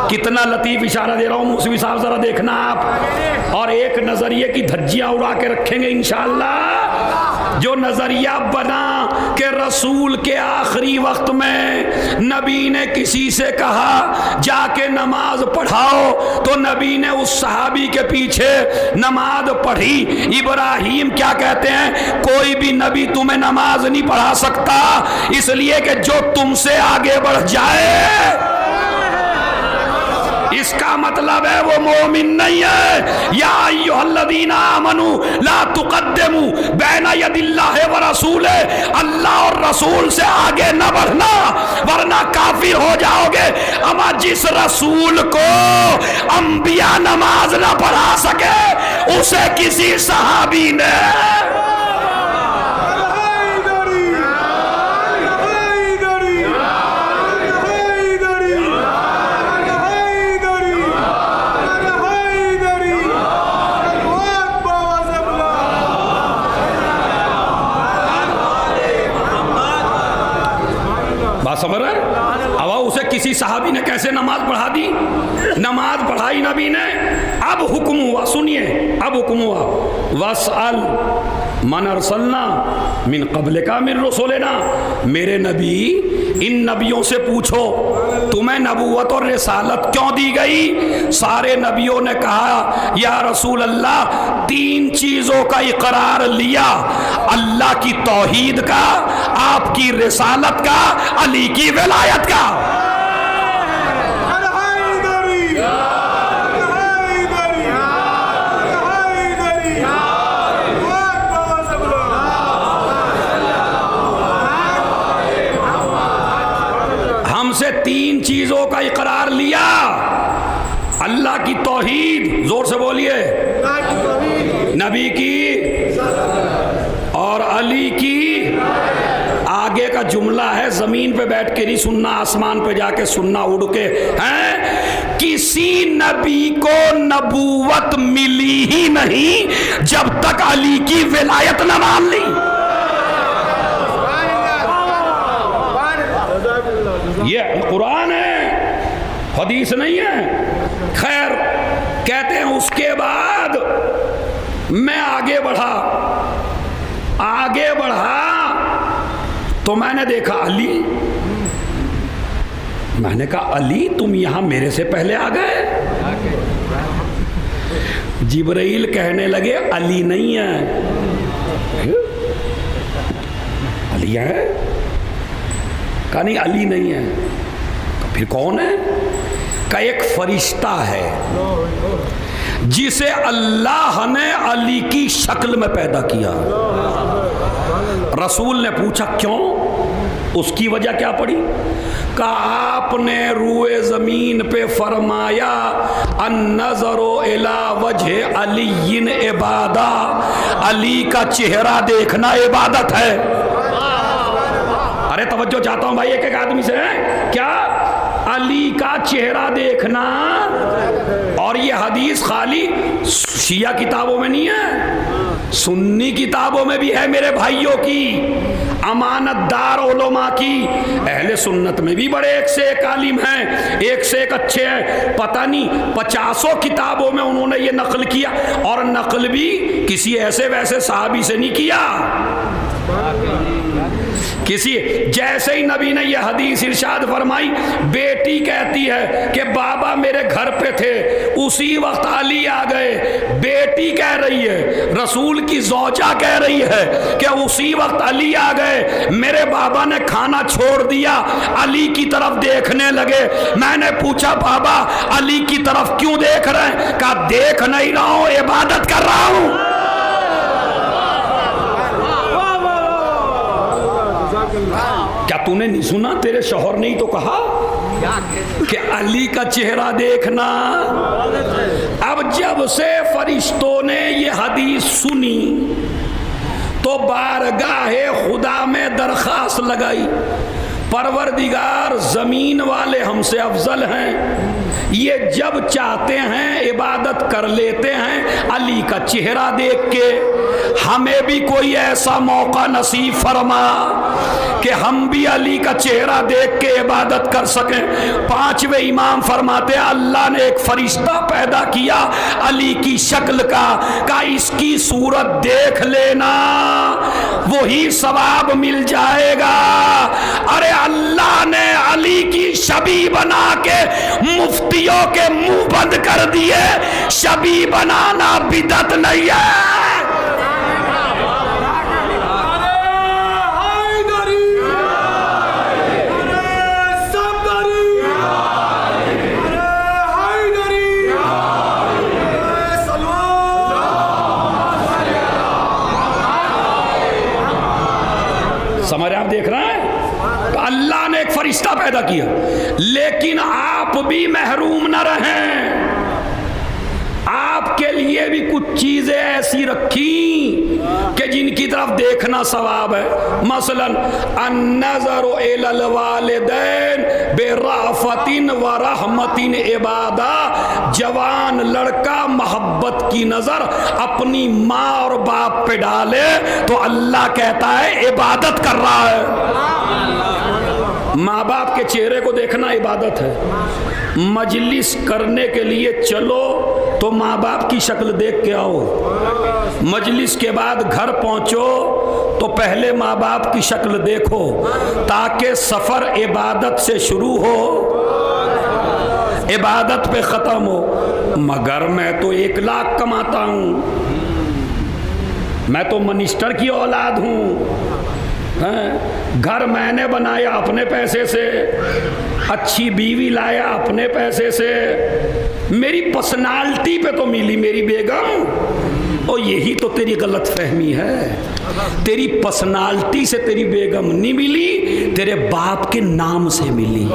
कितना लतीफ इशारा दे रहा हूं, मौसवी साहब जरा देखना आप। और एक नजरिए की धज्जियां उड़ा के रखेंगे इंशाअल्लाह। जो नजरिया बना कि रसूल के आखिरी वक्त में नबी ने किसी से कहा जाके नमाज पढ़ाओ, तो नबी ने उस सहाबी के पीछे नमाज पढ़ी। इब्राहिम क्या कहते हैं, कोई भी नबी तुम्हें नमाज नहीं पढ़ा सकता, इसलिए कि जो तुमसे आगे बढ़ जाए इसका मतलब है वो मोमिन नहीं है। या अय्युहल्लज़ीना आमनू ला तुक़द्दिमू बैना यदिल्लाहि व रसूले, अल्लाह और रसूल से आगे न बढ़ना वरना काफिर हो जाओगे। अमा जिस रसूल को अंबिया नमाज न पढ़ा सके उसे किसी सहाबी ने समझ रहे? अब उसे किसी सहाबी ने कैसे नमाज पढ़ा दी, नमाज पढ़ाई नबी ने। अब हुक्म हुआ, सुनिए अब हुक्म हुआ, वसअल मन अरसलना मिन क़ब्लिका मिन रसूलिना, मेरे नबी इन नबियों से पूछो तुम्हें नबूवत और रिसालत क्यों दी गई। सारे नबियों ने कहा या रसूल अल्लाह तीन चीजों का इकरार लिया, अल्लाह की तौहीद का, आपकी रिसालत का, अली की विलायत का। हमसे तीन चीजों का इकरार लिया, अल्लाह की तौहीद, जोर से बोलिए, नबी की और अली की। आगे का जुमला है, जमीन पे बैठ के नहीं सुनना, आसमान पे जाके सुनना, उड़ के हैं। किसी नबी को नबूवत मिली ही नहीं जब तक अली की विलायत न मान ली। ये कुरान है, हदीस नहीं है। खैर कहते हैं उसके बाद मैं आगे बढ़ा तो मैंने देखा अली, मैंने कहा अली तुम यहाँ मेरे से पहले आ गए? जिब्राइल कहने लगे अली नहीं है। अली है? कहा नहीं अली नहीं है। तो फिर कौन है? का एक फरिश्ता है जिसे अल्लाह ने अली की शक्ल में पैदा किया। रसूल ने पूछा क्यों? उसकी वजह क्या पड़ी? का आपने रूए जमीन पे फरमाया अन्नज़रो इला वजह अलीयिन इबादा, अली का चेहरा देखना इबादत है। अरे तवज्जो चाहता हूं भाई एक एक आदमी से, क्या अली का चेहरा देखना? और ये हदीस खाली शिया किताबों में नहीं है, सुन्नी किताबों में भी है मेरे भाइयों की, अमानतदार उलमा की। अहले सुन्नत में भी बड़े एक से एक आलिम हैं, एक से एक अच्छे हैं। पता नहीं 50 किताबों में उन्होंने ये नकल किया, और नकल भी किसी ऐसे वैसे साहबी से नहीं किया। किसी जैसे ही नबी ने यह हदीस इरशाद फरमाई, बेटी कहती है कि बाबा मेरे घर पे थे, उसी वक्त अली आ गए। बेटी कह रही है, रसूल की ज़ौजा कह रही है कि उसी वक्त अली आ गए। मेरे बाबा ने खाना छोड़ दिया, अली की तरफ देखने लगे। मैंने पूछा बाबा अली की तरफ क्यों देख रहे हैं? कहा देख नहीं रहा हूं, इबादत कर रहा हूं। क्या तूने नहीं सुना? तेरे शौहर ने ही तो कहा कि अली का चेहरा देखना। अब जब से फरिश्तों ने ये हदीस सुनी तो बारगाहे खुदा में दरखास्त लगाई, परवरदिगार जमीन वाले हमसे अफजल हैं, ये जब चाहते हैं इबादत कर लेते हैं अली का चेहरा देख के। हमें भी कोई ऐसा मौका नसीब फरमा कि हम भी अली का चेहरा देख के इबादत कर सकें। 5वें इमाम फरमाते हैं अल्लाह ने एक फरिश्ता पैदा किया अली की शक्ल का इसकी सूरत देख लेना, वही सवाब मिल जाएगा। अरे अल्लाह ने अली की शबी बना के मुफ्तियों के मुंह बंद कर दिए। शबी बनाना बिदअत नहीं है। समझ आप देख रहे हैं? तो अल्लाह ने एक फरिश्ता पैदा किया, लेकिन आप भी महरूम न रहें। आपके लिए भी कुछ चीजें ऐसी रखी कि जिनकी तरफ देखना सवाब है। मसलन अन्नज़रु इलल वालिदैन बिरअफ़तिन व रहमतिन इबादा, जवान लड़का मोहब्बत की नजर अपनी माँ और बाप पे डाले तो अल्लाह कहता है इबादत कर रहा है। माँ बाप के चेहरे को देखना इबादत है। मजलिस करने के लिए चलो तो माँ बाप की शक्ल देख के आओ। मजलिस के बाद घर पहुंचो तो पहले माँ बाप की शक्ल देखो, ताकि सफर इबादत से शुरू हो, इबादत पे खत्म हो। मगर मैं तो 1 लाख कमाता हूँ, मैं तो मिनिस्टर की औलाद हूँ, घर मैंने बनाया अपने पैसे से, अच्छी बीवी लाया अपने पैसे से, मेरी पर्सनालिटी पे तो मिली मेरी बेगम। और यही तो तेरी गलत फहमी है। तेरी पर्सनालिटी से तेरी बेगम नहीं मिली, तेरे बाप के नाम से मिली।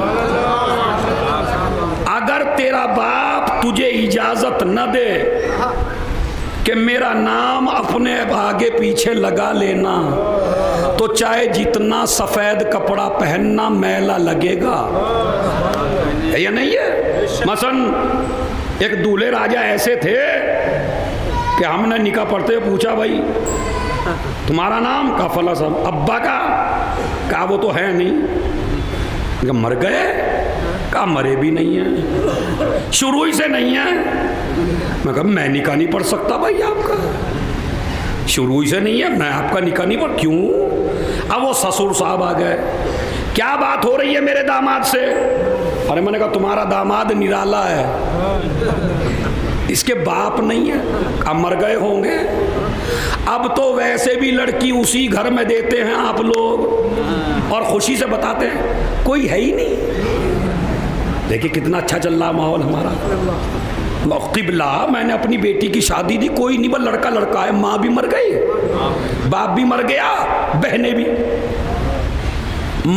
अगर तेरा बाप तुझे इजाजत न दे कि मेरा नाम अपने आगे पीछे लगा लेना, तो चाहे जितना सफेद कपड़ा पहनना मैला लगेगा, है या नहीं है? मसलन एक दूल्हे राजा ऐसे थे कि हमने निकाह पढ़ते हुए पूछा भाई तुम्हारा नाम? का फला साहब। अब्बा का वो तो है नहीं। मर गए? का मरे भी नहीं है, शुरू ही से नहीं है। मैं कहा मैं निकाह नहीं पढ़ सकता भाई आपका, शुरू ही से नहीं है, मैं आपका निकाह नहीं पढ़। क्यों? अब वो ससुर साहब आ गए, क्या बात हो रही है मेरे दामाद से? अरे मैंने कहा तुम्हारा दामाद निराला है, इसके बाप नहीं है, अब मर गए होंगे। अब तो वैसे भी लड़की उसी घर में देते हैं आप लोग और खुशी से बताते हैं कोई है ही नहीं। देखिए कितना अच्छा चल रहा माहौल हमारा। क़िबला, मैंने अपनी बेटी की शादी दी, कोई नहीं, बस लड़का लड़का है, माँ भी मर गई, बाप भी मर गया, बहनें भी।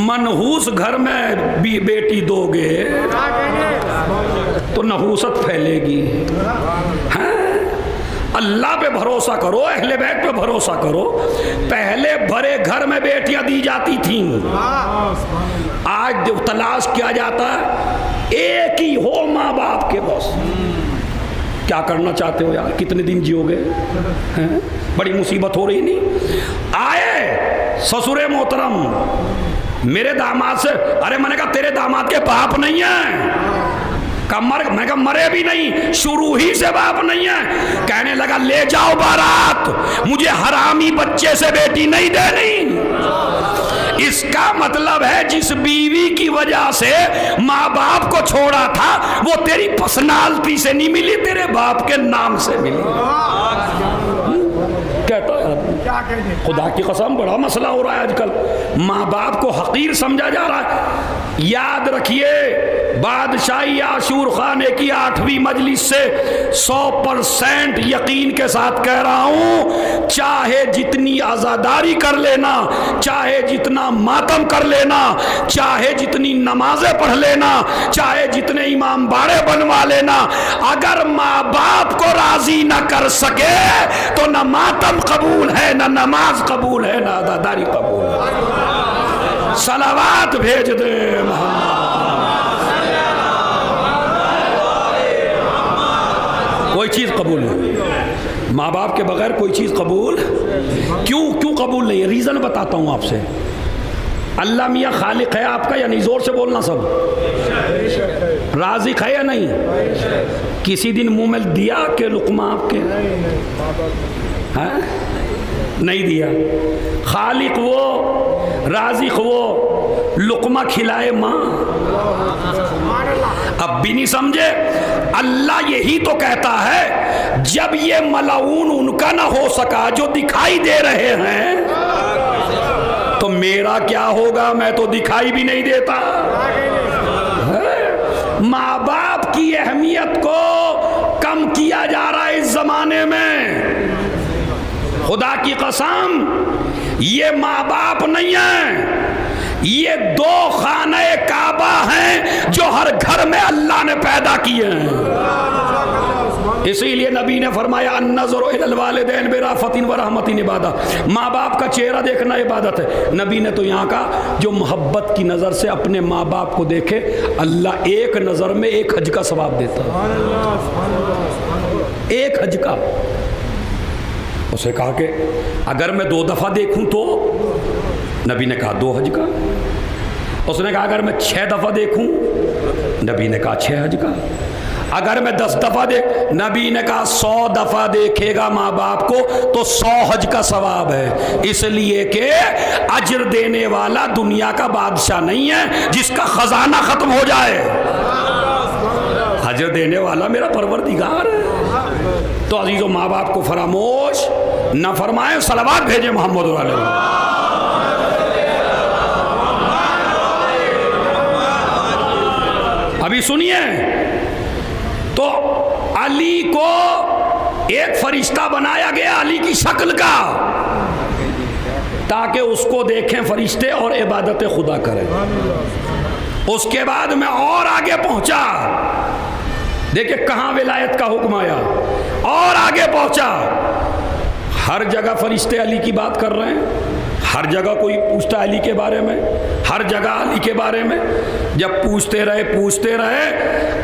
मनहूस घर में भी बेटी दोगे तो नहूसत फैलेगी। हैं? अल्लाह पे भरोसा करो, अहले बैत पे भरोसा करो। पहले भरे घर में बेटियां दी जाती थीं, आज जब तलाश किया जाता है एक ही हो माँ बाप के बस। क्या करना चाहते हो यार, कितने दिन जियोगे? हैं? बड़ी मुसीबत हो रही नहीं। आए ससुरे मोहतरम मेरे दामाद से, अरे मैंने कहा तेरे दामाद के बाप नहीं है। मैं कहा मरे भी नहीं, शुरू ही से बाप नहीं है। कहने लगा ले जाओ बारात, मुझे हरामी बच्चे से बेटी नहीं देनी। इसका मतलब है जिस बीवी की वजह से माँ बाप को छोड़ा था वो तेरी पर्सनालिटी से नहीं मिली, तेरे बाप के नाम से मिली। कहता है खुदा की कसम बड़ा मसला हो रहा है आजकल, माँ बाप को हकीर समझा जा रहा है। याद रखिए बादशाही आशूर खाने की 8वीं मजलिस से 100% यकीन के साथ कह रहा हूं, चाहे जितनी आज़ादारी कर लेना, चाहे जितना मातम कर लेना, चाहे जितनी नमाजें पढ़ लेना, चाहे जितने इमाम बाड़े बनवा लेना, अगर माँ बाप को राजी ना कर सके तो ना मातम कबूल है, ना नमाज कबूल है, ना आज़ादारी कबूल है। सलावात भेज दे कोई चीज़ कबूल नहीं, माँ बाप के बगैर कोई चीज़ कबूल क्यों कबूल नहीं है? रीज़न बताता हूँ आपसे। अल्लाह मियाँ खालिक है आपका या नहीं? ज़ोर से बोलना सब। राज़िक है या नहीं? किसी दिन मुंह में दिया के लुक़मा आपके? हैं? नहीं दिया। खालिक वो, राज़िक वो, लुक़मा खिलाए माँ। अब भी नहीं समझे? अल्लाह यही तो कहता है जब ये मलाऊन उनका ना हो सका जो दिखाई दे रहे हैं, तो मेरा क्या होगा? मैं तो दिखाई भी नहीं देता। माँ बाप की अहमियत को कम किया जा रहा है इस जमाने में। खुदा की कसम ये माँ बाप नहीं है, ये 2 खाने काबा हैं जो हर घर में अल्लाह ने पैदा किए हैं। इसीलिए नबी ने फरमाया अन्नज़रु इलल वालिदैन बिराफ़तिन व रहमतिन इबादत, माँ बाप का चेहरा देखना इबादत है। नबी ने तो यहाँ का जो मोहब्बत की नज़र से अपने माँ बाप को देखे, अल्लाह एक नज़र में 1 हज का सवाब देता है। 1 हज का। उसे कहा कि अगर मैं 2 दफ़ा देखूं तो? नबी ने कहा 2 हज का। उसने कहा अगर मैं 6 दफ़ा देखूं? नबी ने कहा 6 हज का। अगर मैं 10 दफ़ा देख? नबी ने कहा 100 दफ़ा देखेगा माँ बाप को तो 100 हज का सवाब है। इसलिए कि अजर देने वाला दुनिया का बादशाह नहीं है जिसका खजाना ख़त्म हो जाए। अजर देने वाला मेरा परवरदिगार है। तो अजीज़ों, माँ बाप को फरामोश न फरमाएं, सलावत भेजे मोहम्मद अलैहि। अभी सुनिए, तो अली को एक फरिश्ता बनाया गया, अली की शक्ल का, ताकि उसको देखें फरिश्ते और इबादत खुदा करें। उसके बाद में और आगे पहुंचा, देखिए कहाँ विलायत का हुक्म आया, और आगे पहुंचा। हर जगह फरिश्ते अली की बात कर रहे हैं, हर जगह कोई पूछता अली के बारे में, हर जगह अली के बारे में। जब पूछते रहे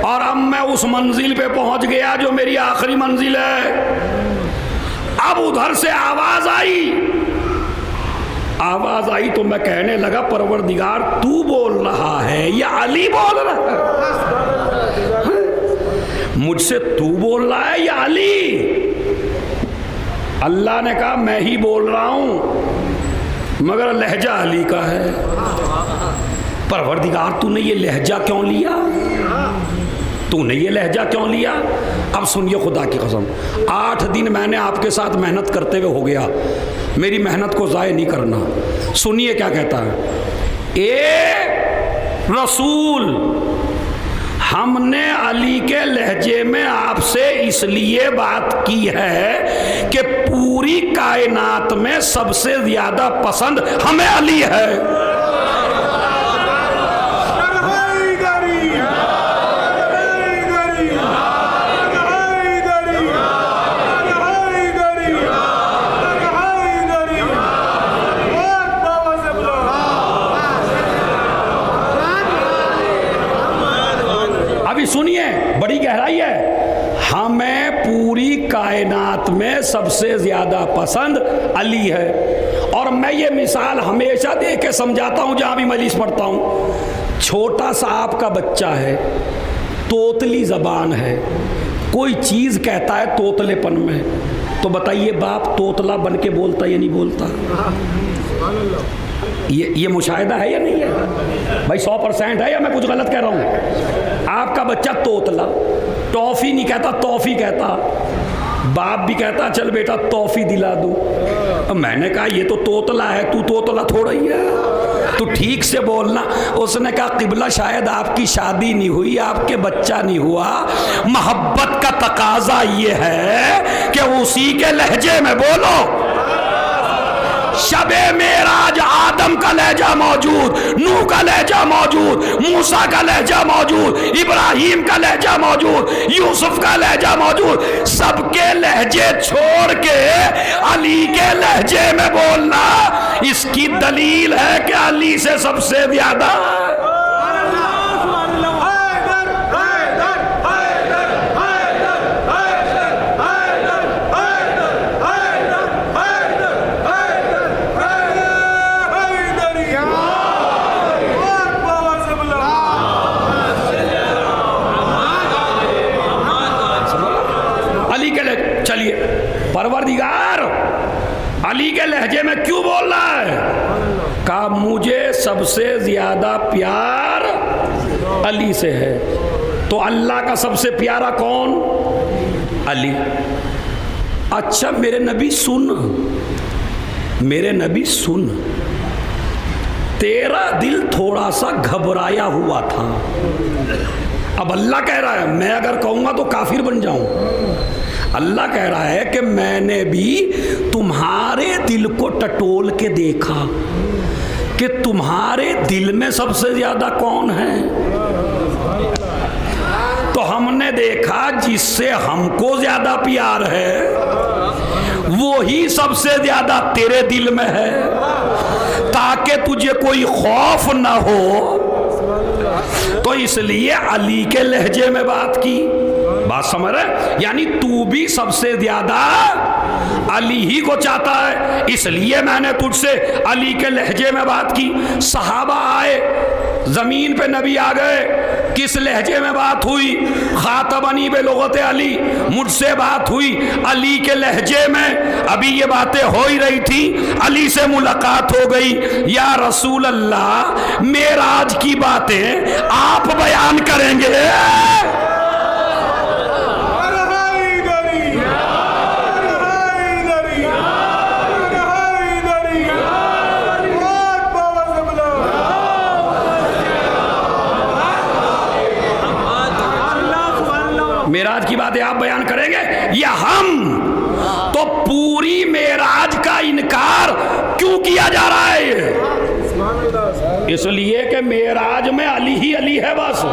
और अब मैं उस मंजिल पे पहुंच गया जो मेरी आखिरी मंजिल है। अब उधर से आवाज आई तो मैं कहने लगा परवरदिगार तू बोल रहा है या अली बोल रहा है? मुझसे तू बोल रहा है या अली? अल्लाह ने कहा मैं ही बोल रहा हूं, मगर लहजा अली का है। परवरदिगार तूने ये लहजा क्यों लिया, तूने ये लहजा क्यों लिया। अब सुनिए खुदा की कसम, 8 दिन मैंने आपके साथ मेहनत करते हुए हो गया, मेरी मेहनत को ज़ाय नहीं करना। सुनिए क्या कहता है, ए रसूल, हमने अली के लहजे में आपसे इसलिए बात की है कि पूरी कायनात में सबसे ज्यादा पसंद हमें अली है। सुनिए, बड़ी गहराई है। हमें पूरी कायनात में सबसे ज्यादा पसंद अली है। और मैं ये मिसाल हमेशा दे के समझाता हूं जहां भी मजलिस पढ़ता हूं। छोटा सा आपका बच्चा है, तोतली जबान है, कोई चीज कहता है तोतलेपन में, तो बताइए बाप तोतला बन के बोलता या नहीं बोलता। ये मुशाहिदा है या नहीं है भाई? 100% है या मैं कुछ गलत कह रहा हूँ? आपका बच्चा तोतला, टॉफी नहीं कहता तोफी कहता, बाप भी कहता चल बेटा तोफी दिला दूं। मैंने कहा ये तो तोतला है, तू तोतला थोड़ा ही है, तू ठीक से बोलना। उसने कहा किबला शायद आपकी शादी नहीं हुई, आपके बच्चा नहीं हुआ, मोहब्बत का तकाजा ये है कि उसी के लहजे में बोलो। शबे मेराज आदम का लहजा मौजूद, नूह का लहजा मौजूद, मूसा का लहजा मौजूद, इब्राहिम का लहजा मौजूद, यूसुफ का लहजा मौजूद। सबके लहजे छोड़ के अली के लहजे में बोलना, इसकी दलील है कि अली से सबसे ज्यादा परवरदिगार अली के लहजे में क्यों बोल रहा है? कहा मुझे सबसे ज्यादा प्यार अली से है। तो अल्लाह का सबसे प्यारा कौन? अली। अच्छा मेरे नबी सुन, मेरे नबी सुन, तेरा दिल थोड़ा सा घबराया हुआ था। अब अल्लाह कह रहा है, मैं अगर कहूंगा तो काफिर बन जाऊं। अल्लाह कह रहा है कि मैंने भी तुम्हारे दिल को टटोल के देखा कि तुम्हारे दिल में सबसे ज्यादा कौन है। तो हमने देखा जिससे हमको ज्यादा प्यार है वो ही सबसे ज्यादा तेरे दिल में है, ताकि तुझे कोई खौफ ना हो। तो इसलिए अली के लहजे में बात की। बात समझ रहे? यानी तू भी सबसे ज्यादा अली ही को चाहता है, इसलिए मैंने तुझसे अली के लहजे में बात की। सहाबा आए, जमीन पे नबी आ गए, किस लहजे में बात हुई? खातबनी बे लोगत अली, मुझसे बात हुई अली के लहजे में। अभी ये बातें हो ही रही थी, अली से मुलाकात हो गई। या रसूल अल्लाह, मेराज की बातें आप बयान करेंगे? मेराज की बातें आप बयान करेंगे या हम? तो पूरी मेराज का इनकार क्यों किया जा रहा है? इसलिए कि मेराज में अली ही अली है बस,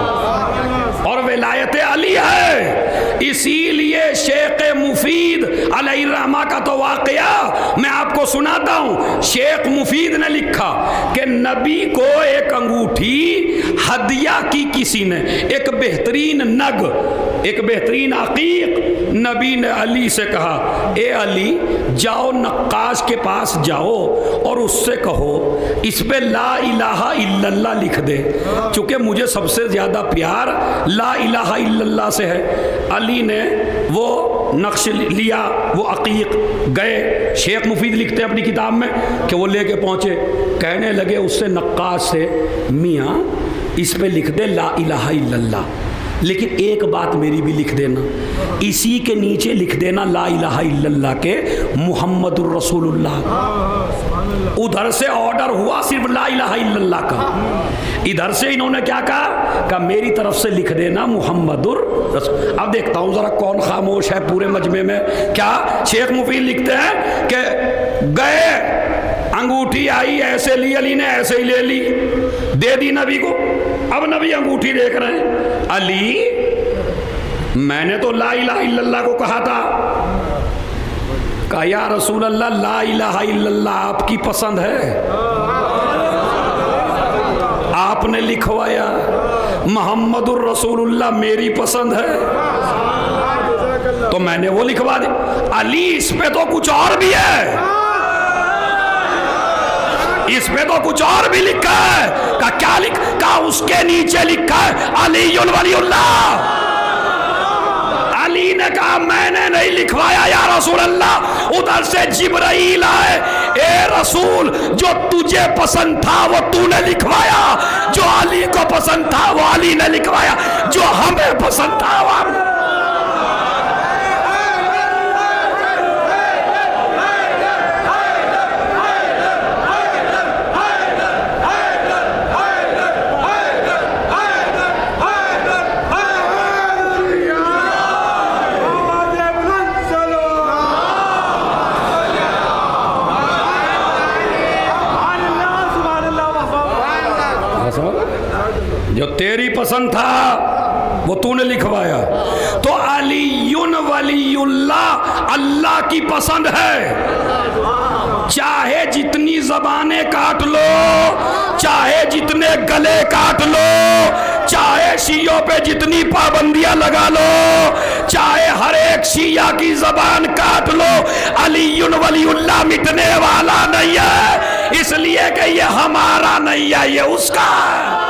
और विलायत अली है। इसीलिए शेख मुफीद अलैहिर्रहमा का तो वाकया मैं आपको सुनाता हूँ। शेख मुफीद ने लिखा कि नबी को एक अंगूठी हदिया की किसी ने, एक बेहतरीन नग, एक बेहतरीन अकीक। नबी ने अली से कहा, ए अली जाओ नक्काश के पास जाओ और उससे कहो इस पे ला इलाहा इल्लल्लाह लिख दे, चूंकि मुझे सबसे ज्यादा प्यार ला इलाहा इल्लल्लाह से है। अली ने वो नक्श लिया, वो अकीक गए। शेख मुफीद लिखते हैं अपनी किताब में कि वो लेके पहुँचे, कहने लगे उससे नक्काश से, मियाँ इस पे लिख दे ला इलाहा इल्लल्लाह, लेकिन एक बात मेरी भी लिख देना, इसी के नीचे लिख देना ला इलाहा इल्लल्लाह के मुहम्मदुर रसूलुल्लाह। उधर से ऑर्डर हुआ सिर्फ ला इलाहा इल्लल्लाह का, इधर से इन्होंने क्या कहा मेरी तरफ से लिख देना मुहम्मदुर रसूल। अब देखता हूँ जरा कौन खामोश है पूरे मजमे में। क्या शेख मुफीद लिखते हैं कि गए, अंगूठी आई, ऐसे ली, अली ने ऐसे ही ले ली, दे दी नबी को। अब नबी अंगूठी देख रहे हैं, अली मैंने तो ला इलाहा इल्लल्लाह को कहा था। कहा या रसूल अल्लाह ला इलाहा इल्लल्लाह आपकी पसंद है, आपने लिखवाया, मोहम्मदुर रसूलुल्लाह मेरी पसंद है, तो मैंने वो लिखवा दी। अली इस पे तो कुछ और भी है, इस पे तो कुछ और भी लिखा है। का क्या लिखा? उसके नीचे लिखा है अलीयुल वलीउल्लाह। अली ने कहा मैंने नहीं लिखवाया या रसूल अल्लाह, उधर से जिब्राइल आए, ए रसूल जो तुझे पसंद था वो तूने लिखवाया, जो अली को पसंद था वो अली ने लिखवाया, जो हमें पसंद था वो हम। जो तेरी पसंद था वो तूने लिखवाया, तो अलीयुन वलीयुल्लाह अल्लाह की पसंद है। चाहे जितनी जबानें काट लो, चाहे जितने गले काट लो, चाहे शियों पे जितनी पाबंदियां लगा लो, चाहे हर एक शिया की जबान काट लो, अलीयुन वलीयुल्लाह मिटने वाला नहीं है, इसलिए कि ये हमारा नहीं है, ये उसका है।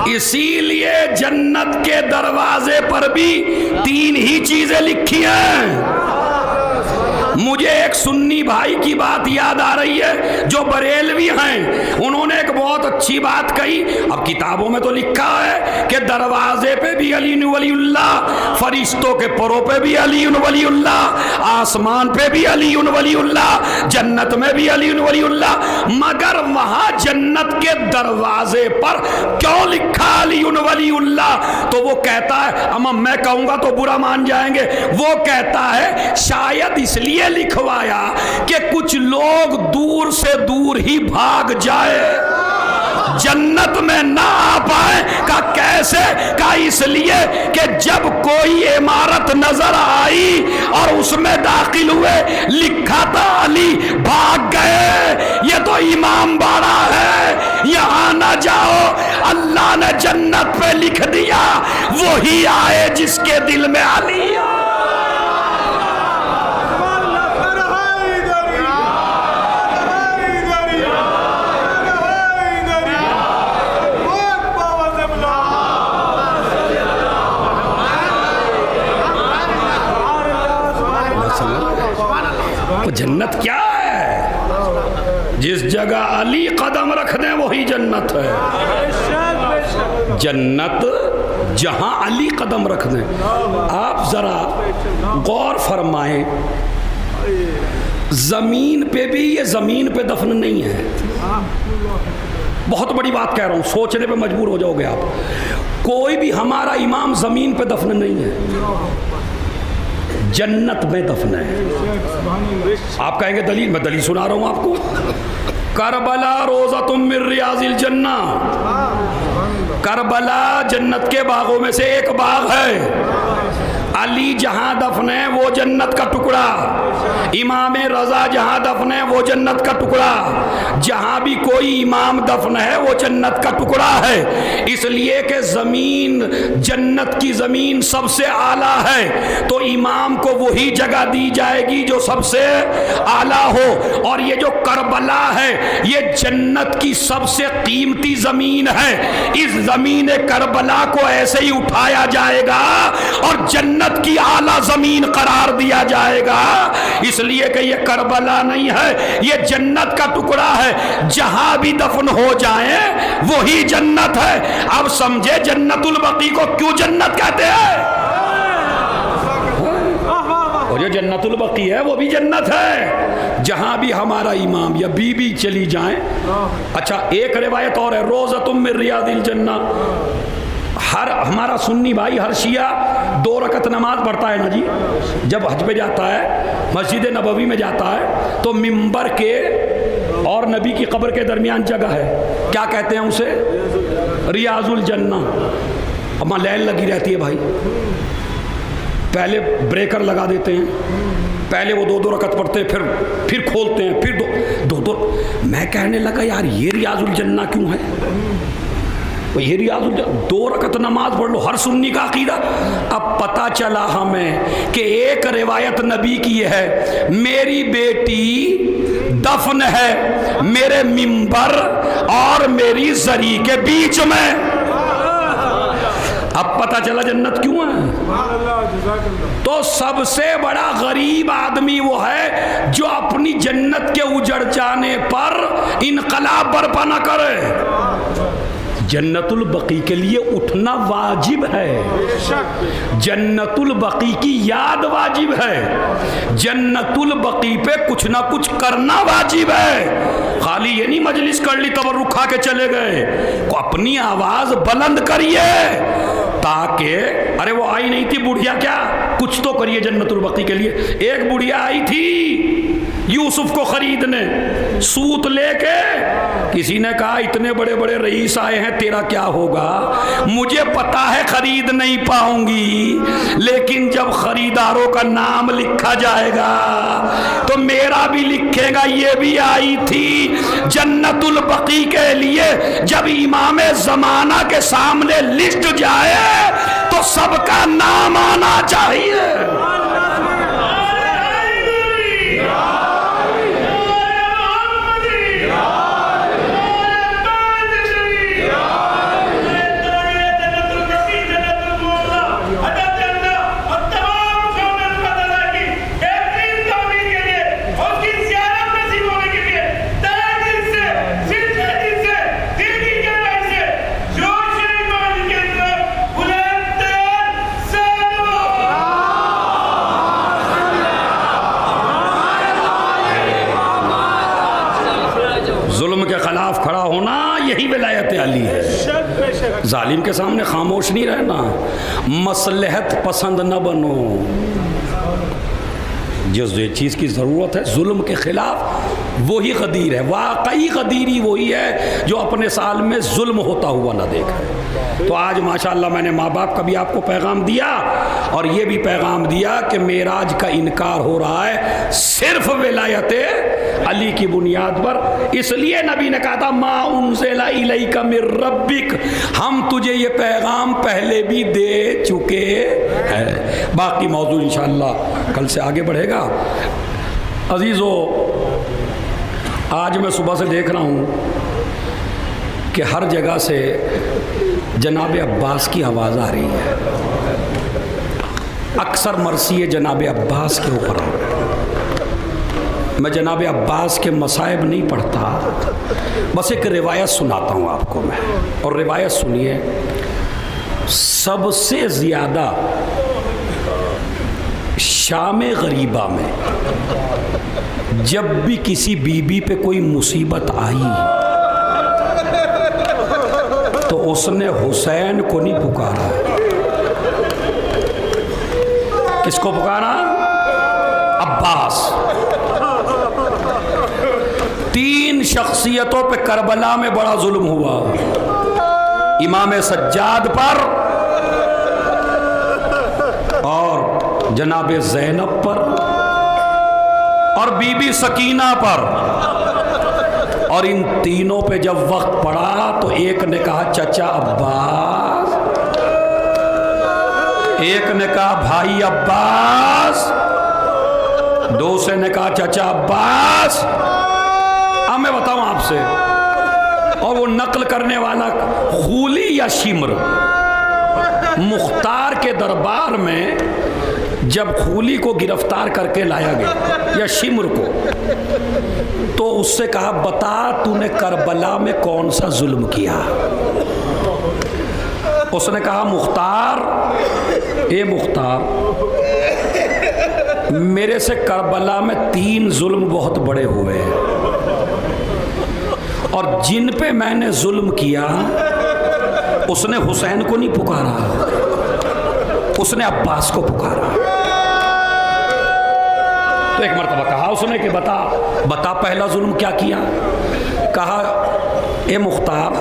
इसीलिए जन्नत के दरवाजे पर भी 3 ही चीजें लिखी हैं। मुझे एक सुन्नी भाई की बात याद आ रही है जो बरेलवी हैं, उन्होंने एक बहुत अच्छी बात कही। अब किताबों में तो लिखा है कि दरवाजे पे भी अली वलीउल्लाह, फरिश्तों के परों पे भी अली वलीउल्लाह, आसमान पे भी अली वलीउल्लाह, जन्नत में भी अली वलीउल्लाह, मगर वहां जन्नत के दरवाजे पर क्यों लिखा अली वलीउल्लाह? तो वो कहता है, अम्मा मैं कहूंगा तो बुरा मान जाएंगे, वो कहता है शायद इसलिए लिखवाया कि कुछ लोग दूर से दूर ही भाग जाए, जन्नत में ना आ पाए। का कैसे? का इसलिए कि जब कोई इमारत नजर आई और उसमें दाखिल हुए, लिखा था अली, भाग गए, ये तो इमाम बाड़ा है, यहां ना जाओ। अल्लाह ने जन्नत पे लिख दिया, वही आए जिसके दिल में अली। जन्नत क्या है? जिस जगह अली कदम रख दें वही जन्नत है। जन्नत जहां अली कदम रख दें। आप जरा गौर फरमाएं, जमीन पे भी ये जमीन पे दफन नहीं है। बहुत बड़ी बात कह रहा हूं, सोचने पे मजबूर हो जाओगे आप। कोई भी हमारा इमाम जमीन पे दफन नहीं है, जन्नत में दफन है। आप कहेंगे दलील, मैं दलील सुना रहा हूं आपको। करबला रोज़तुम मिन रियाज़िल जन्ना, करबला जन्नत के बागों में से एक बाग है। अली जहां दफन है वो जन्नत का टुकड़ा, इमाम रजा जहां दफन है वो जन्नत का टुकड़ा, जहां भी कोई इमाम दफन है वो जन्नत का टुकड़ा है। इसलिए कि जमीन, जन्नत की जमीन सबसे आला है, तो इमाम को वही जगह दी जाएगी जो सबसे आला हो। और ये जो करबला है ये जन्नत की सबसे कीमती जमीन है। इस जमीन करबला को ऐसे ही उठाया जाएगा और जन्नत की आला जमीन करार दिया जाएगा। इसलिए कि ये करबला नहीं है, ये जन्नत का टुकड़ा है। जहां भी दफन हो जाए वही जन्नत है। अब समझे जन्नतुल बकी को क्यों जन्नत कहते हैं। और जो जन्नतुल बकी है वो भी जन्नत है, जहां भी हमारा इमाम या बीबी चली जाए। अच्छा, एक रिवायत और है, रोज़तुम मिन रियादिल जन्ना। हर हमारा सुन्नी भाई, हर शिया 2 रकत नमाज पढ़ता है ना जी। जब हज पे जाता है, मस्जिद नबवी में जाता है, तो मिंबर के और नबी की कब्र के दरमियान जगह है, क्या कहते हैं उसे, रियाजुल जन्ना। अब वहाँ लाइन लगी रहती है भाई, पहले ब्रेकर लगा देते हैं, पहले वो 2-2 रकत पढ़ते हैं, फिर खोलते हैं, फिर दो। मैं कहने लगा यार ये रियाजुल जन्ना क्यों है, ये रियाजुल जन्ना 2 रकत नमाज पढ़ लो, हर सुन्नी का अकीदा। अब पता चला हमें कि एक रिवायत नबी की है, मेरी बेटी दफन है मेरे मिंबर और मेरी जरी के बीच में। अब पता चला जन्नत क्यों है। तो सबसे बड़ा गरीब आदमी वो है जो अपनी जन्नत के उजड़ जाने पर इनकलाब बर्पा न करे। जन्नतुल बकी के लिए उठना वाजिब है, जन्नतुल बकी की याद वाजिब है, जन्नतुल बकी पे कुछ ना कुछ करना वाजिब है। खाली ये नहीं मजलिस कर ली तबर्रुक खा के चले गए, को अपनी आवाज बुलंद करिए ताकि, अरे वो आई नहीं थी बुढ़िया, क्या कुछ तो करिए जन्नतुल बकी के लिए। एक बुढ़िया आई थी यूसुफ को खरीदने, सूत लेके, किसी ने कहा इतने बड़े बड़े रईस आए हैं, तेरा क्या होगा। मुझे पता है खरीद नहीं पाऊंगी, लेकिन जब खरीदारों का नाम लिखा जाएगा तो मेरा भी लिखेगा, ये भी आई थी जन्नतुल बकी के लिए। जब इमाम जमाना के सामने लिस्ट जाए तो सबका नाम आना चाहिए। खड़ा होना यही विलायत अली है। जालिम के सामने खामोश नहीं रहना, मसलहत पसंद न बनो। जिस चीज़ की ज़रूरत है जुल्म के ख़िलाफ़ वही गदीर है, वाकई गदीरी वही है जो अपने साल में जुल्म होता हुआ न देखे। तो आज माशाअल्लाह मैंने माँ बाप का भी आपको पैगाम दिया और ये भी पैगाम दिया कि मेराज का इनकार हो रहा है सिर्फ विलायत अली की बुनियाद पर। इसलिए नबी ने कहा था मा उनज़िला इलैका मिर रब्बिक, हम तुझे ये पैगाम पहले भी दे चुके हैं। बाकी मौजूद इंशाअल्लाह कल से आगे बढ़ेगा। अजीज़ो, आज मैं सुबह से देख रहा हूँ कि हर जगह से जनाब अब्बास की आवाज़ आ रही है। अक्सर मरसी जनाब अब्बास के ऊपर आ रहा है। मैं जनाब अब्बास के मसाइब नहीं पढ़ता, बस एक रिवायत सुनाता हूँ आपको मैं, और रिवायत सुनिए। सबसे ज़्यादा शाम गरीबा में जब भी किसी बीबी पे कोई मुसीबत आई तो उसने हुसैन को नहीं पुकारा। किसको पुकारा? अब्बास। 3 शख्सियतों पे करबला में बड़ा जुल्म हुआ, इमाम सज्जाद पर और जनाब ज़ैनब पर और बीबी सकीना पर। और इन तीनों पे जब वक्त पड़ा तो एक ने कहा चचा अब्बास, एक ने कहा भाई अब्बास, दूसरे ने कहा चचा अब्बास। अब मैं बताऊं आपसे, और वो नकल करने वाला खूली या शिम्र। मुख्तार के दरबार में जब खूली को गिरफ्तार करके लाया गया या शिम्र को, तो उससे कहा बता तूने करबला में कौन सा जुल्म किया। उसने कहा मुख्तार, ए मुख्तार, मेरे से करबला में 3 जुल्म बहुत बड़े हुए हैं, और जिन पे मैंने जुल्म किया उसने हुसैन को नहीं पुकारा, उसने अब्बास को पुकारा। तो एक मर्तबा कहा उसने कि बता बता पहला जुल्म क्या किया। कहा ए मुख्तार,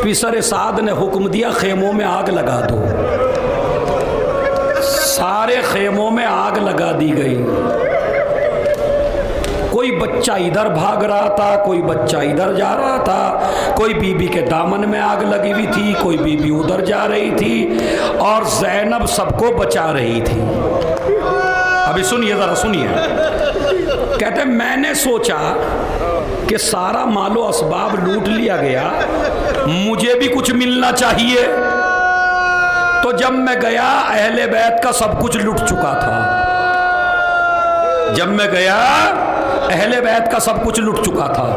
पिसर साद ने हुक्म दिया खेमों में आग लगा दो। सारे खेमों में आग लगा दी गई। कोई बच्चा इधर भाग रहा था, कोई बच्चा इधर जा रहा था, कोई बीबी के दामन में आग लगी हुई थी, कोई बीबी उधर जा रही थी, और ज़ैनब सबको बचा रही थी। अभी सुनिए, जरा सुनिए। कहते मैंने सोचा कि सारा मालो असबाब लूट लिया गया, मुझे भी कुछ मिलना चाहिए। तो जब मैं गया अहले बैत का सब कुछ लुट चुका था। जब मैं गया अहले बैत का सब कुछ लुट चुका था,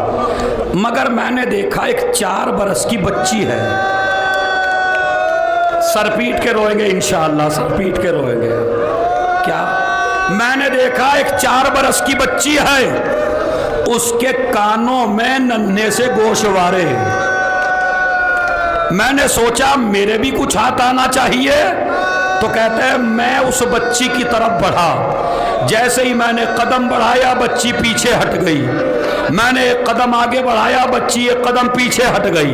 मगर मैंने देखा एक 4 बरस की बच्ची है। सर पीट के रोएंगे इंशाअल्लाह, सर पीट के रोएंगे। क्या? मैंने देखा एक 4 बरस की बच्ची है, उसके कानों में नन्हे से गोशवारे। मैंने सोचा मेरे भी कुछ हाथ आना चाहिए। तो कहते हैं मैं उस बच्ची की तरफ बढ़ा। जैसे ही मैंने कदम बढ़ाया बच्ची पीछे हट गई। मैंने एक कदम आगे बढ़ाया, बच्ची एक कदम पीछे हट गई।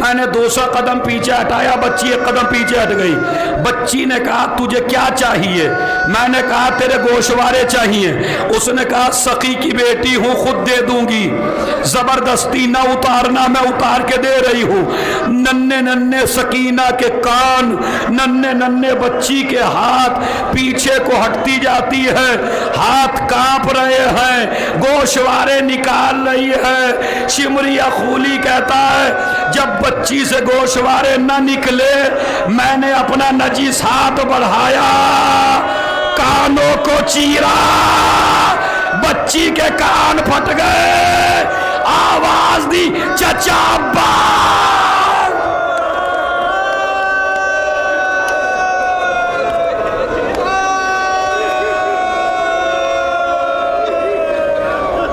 मैंने दूसरा कदम पीछे हटाया, बच्ची एक कदम पीछे हट गई। बच्ची ने कहा तुझे क्या चाहिए? मैंने कहा तेरे गोशवारे चाहिए। उसने कहा सखी की बेटी हूँ, खुद दे दूंगी, जबरदस्ती ना उतारना, मैं उतार के दे रही हूँ। नन्हे नन्हे सकीना के कान, नन्हे नन्हे बच्ची के हाथ पीछे को हटती जाती है, हाथ कांप रहे हैं, गोशवारे निकाल रही है। शिमरिया खूली कहता है जब बच्ची से गोशवारे न निकले, मैंने अपना नजीस हाथ बढ़ाया, कानों को चीरा, बच्ची के कान फट गए, आवाज दी चचा अब्बास।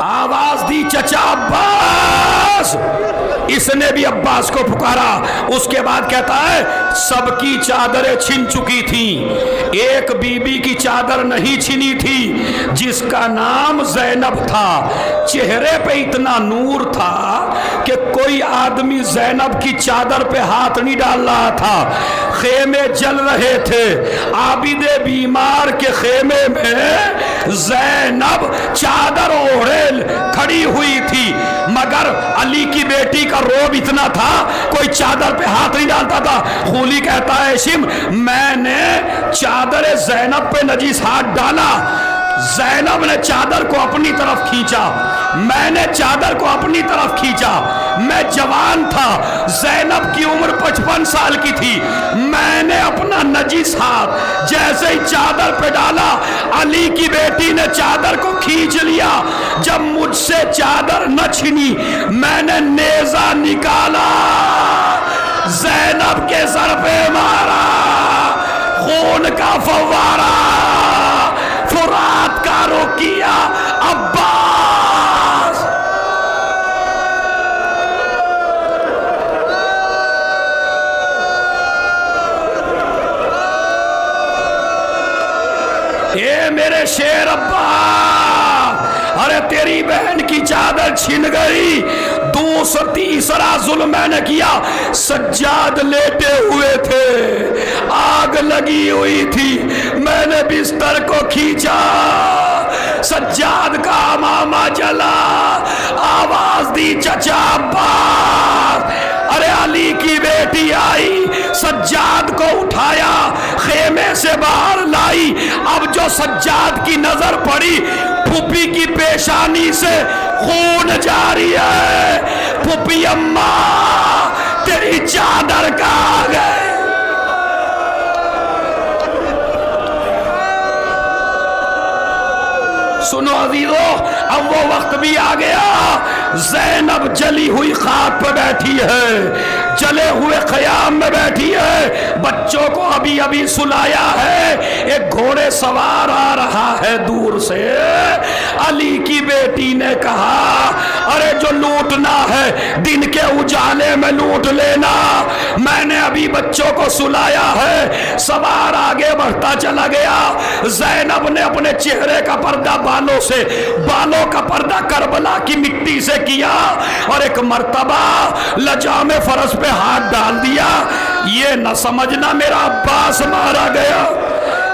आवाज दी चचा अब्बास। इसने भी अब्बास को पुकारा। उसके बाद कहता है सबकी चादरें छिन चुकी थी, एक बीबी की चादर नहीं छिनी थी, जिसका नाम ज़ैनब था। चेहरे पे इतना नूर था कि कोई आदमी ज़ैनब की चादर पे हाथ नहीं डाल रहा था। खेमे जल रहे थे। आबिदे बीमार के खेमे में ज़ैनब चादर ओढ़े खड़ी हुई थी, मगर अली की बेटी का रोब इतना था कोई चादर पे हाथ नहीं डालता था। खूली कहता है शिम, मैंने चादर ज़ैनब पे नजीस हाथ डाला, ज़ैनब ने चादर को अपनी तरफ खींचा, मैंने चादर को अपनी तरफ खींचा। मैं जवान था, ज़ैनब की उम्र 55 साल की थी। मैंने अपना नजीस हाथ जैसे ही चादर पे डाला, अली की बेटी ने चादर को खींच लिया। जब मुझसे चादर न छिनी, मैंने नेजा निकाला, ज़ैनब के सर पे मारा, खून का फव्वारा फुरात का रोकिया अब्बास। ये मेरे शेर अब्बास, अरे तेरी बहन की चादर छिन गई। तीसरा जुल्म मैंने किया, सज्जाद लेटे हुए थे, आग लगी हुई थी, मैं मैंने बिस्तर को खींचा, सज्जाद का मामा जला, आवाज दी चचा अब्बास। अरे अली की बेटी आई, सज्जाद को उठाया, खेमे से बाहर लाई। अब जो सज्जाद की नजर पड़ी, फूफी की पेशानी से खून जारी है। फूफी अम्मा तेरी चादर कहाँ गए? सुनो अजीजों, अब वो वक्त भी आ गया। ज़ैनब जली हुई खाक पे बैठी है, जले हुए ख़याम में बैठी है, बच्चों को अभी अभी सुलाया है। एक घोड़े सवार आ रहा है दूर से। अली की बेटी ने कहा, अरे जो लूटना है दिन के उजाले में लूट लेना, मैंने अभी बच्चों को सुलाया है। सवार आगे बढ़ता चला गया। ज़ैनब ने अपने चेहरे का पर्दा बालों का पर्दा करबला की मिट्टी से किया और एक मर्तबा लजामे फरस पे हाथ डाल दिया। ये न समझना मेरा अब्बास मारा गया,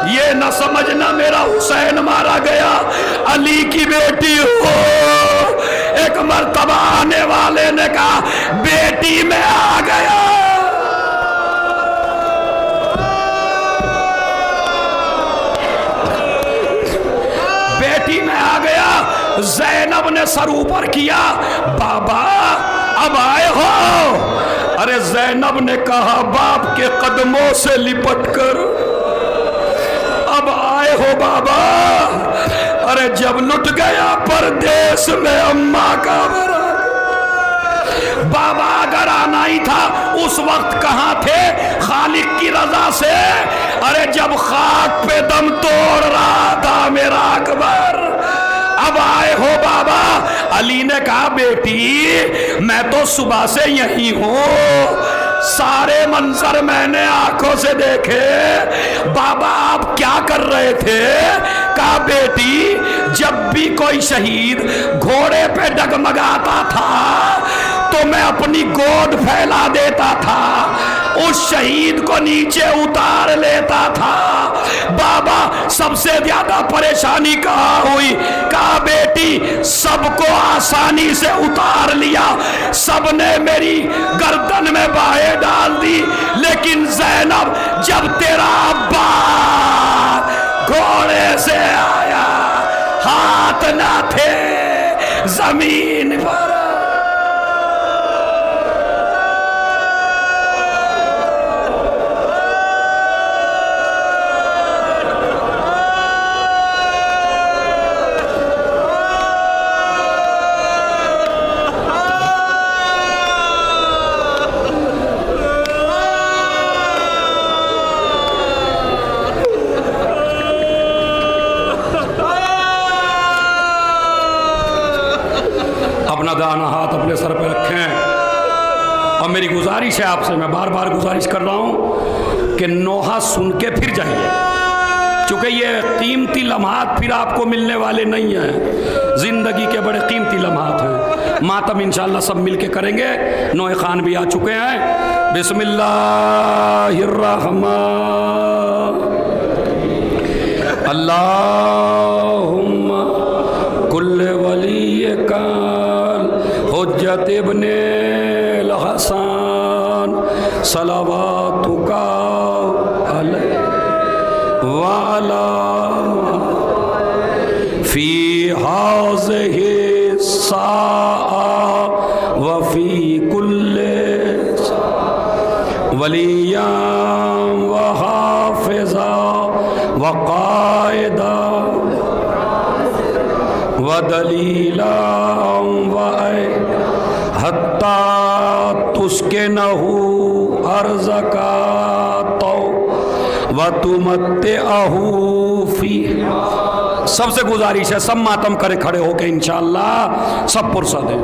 ये न समझना मेरा हुसैन मारा गया, अली की बेटी हो। एक मर्तबा आने वाले ने कहा, बेटी में आ गया। बेटी में आ गया। ज़ैनब ने सर ऊपर किया, बाबा अब आए हो? अरे ज़ैनब ने कहा, बाप के कदमों से लिपट कर अब आए हो बाबा? अरे जब लुट गया परदेश में अम्मा का बरा। बाबा अगर आना ही था उस वक्त कहाँ थे खालिक की रजा से? अरे जब खाक पे दम तोड़ रहा था मेरा अकबर, अब आए हो बाबा? अली ने कहा, बेटी मैं तो सुबह से यही हूं, सारे मंजर मैंने आंखों से देखे। बाबा आप क्या कर रहे थे? कहा, बेटी जब भी कोई शहीद घोड़े पे डगमगाता था तो मैं अपनी गोद फैला देता था, उस शहीद को नीचे उतार लेता था। बाबा सबसे ज्यादा परेशानी कहाँ हुई? कहा, बेटी सबको आसानी से उतार लिया, सबने मेरी गर्दन में बाहें डाल दी, लेकिन ज़ैनब जब तेरा अब्बा घोड़े से आया, हाथ ना थे जमीन पर। दाना हाथ अपने सर पे रखें। और मेरी गुजारिश है आपसे, मैं बार बार गुजारिश कर रहा हूं कि नोहा सुन के फिर जाइए, क्योंकि ये कीमती लम्हात फिर आपको मिलने वाले नहीं हैं। जिंदगी के बड़े कीमती लम्हात हैं। मातम इंशाअल्लाह सब मिल के करेंगे। नोए खान भी आ चुके हैं। बिस्मिल्लाहिर्रहमान अल्लाहुम्मा कुल्ले वली काल हुज्जत इब्ने हसन सलावातुका अलैहि व अला फी हाज़िहि साआ व फी कुल्ले वलिया व हाफ़िज़ा व क़ाइदा व दलीला व हत्ता तुस्के नहू अर्ज़कातो व तुमत्ते आहू फी। सबसे गुजारिश है सब मातम करे खड़े होके इंशाअल्लाह, सब पुरसा दें।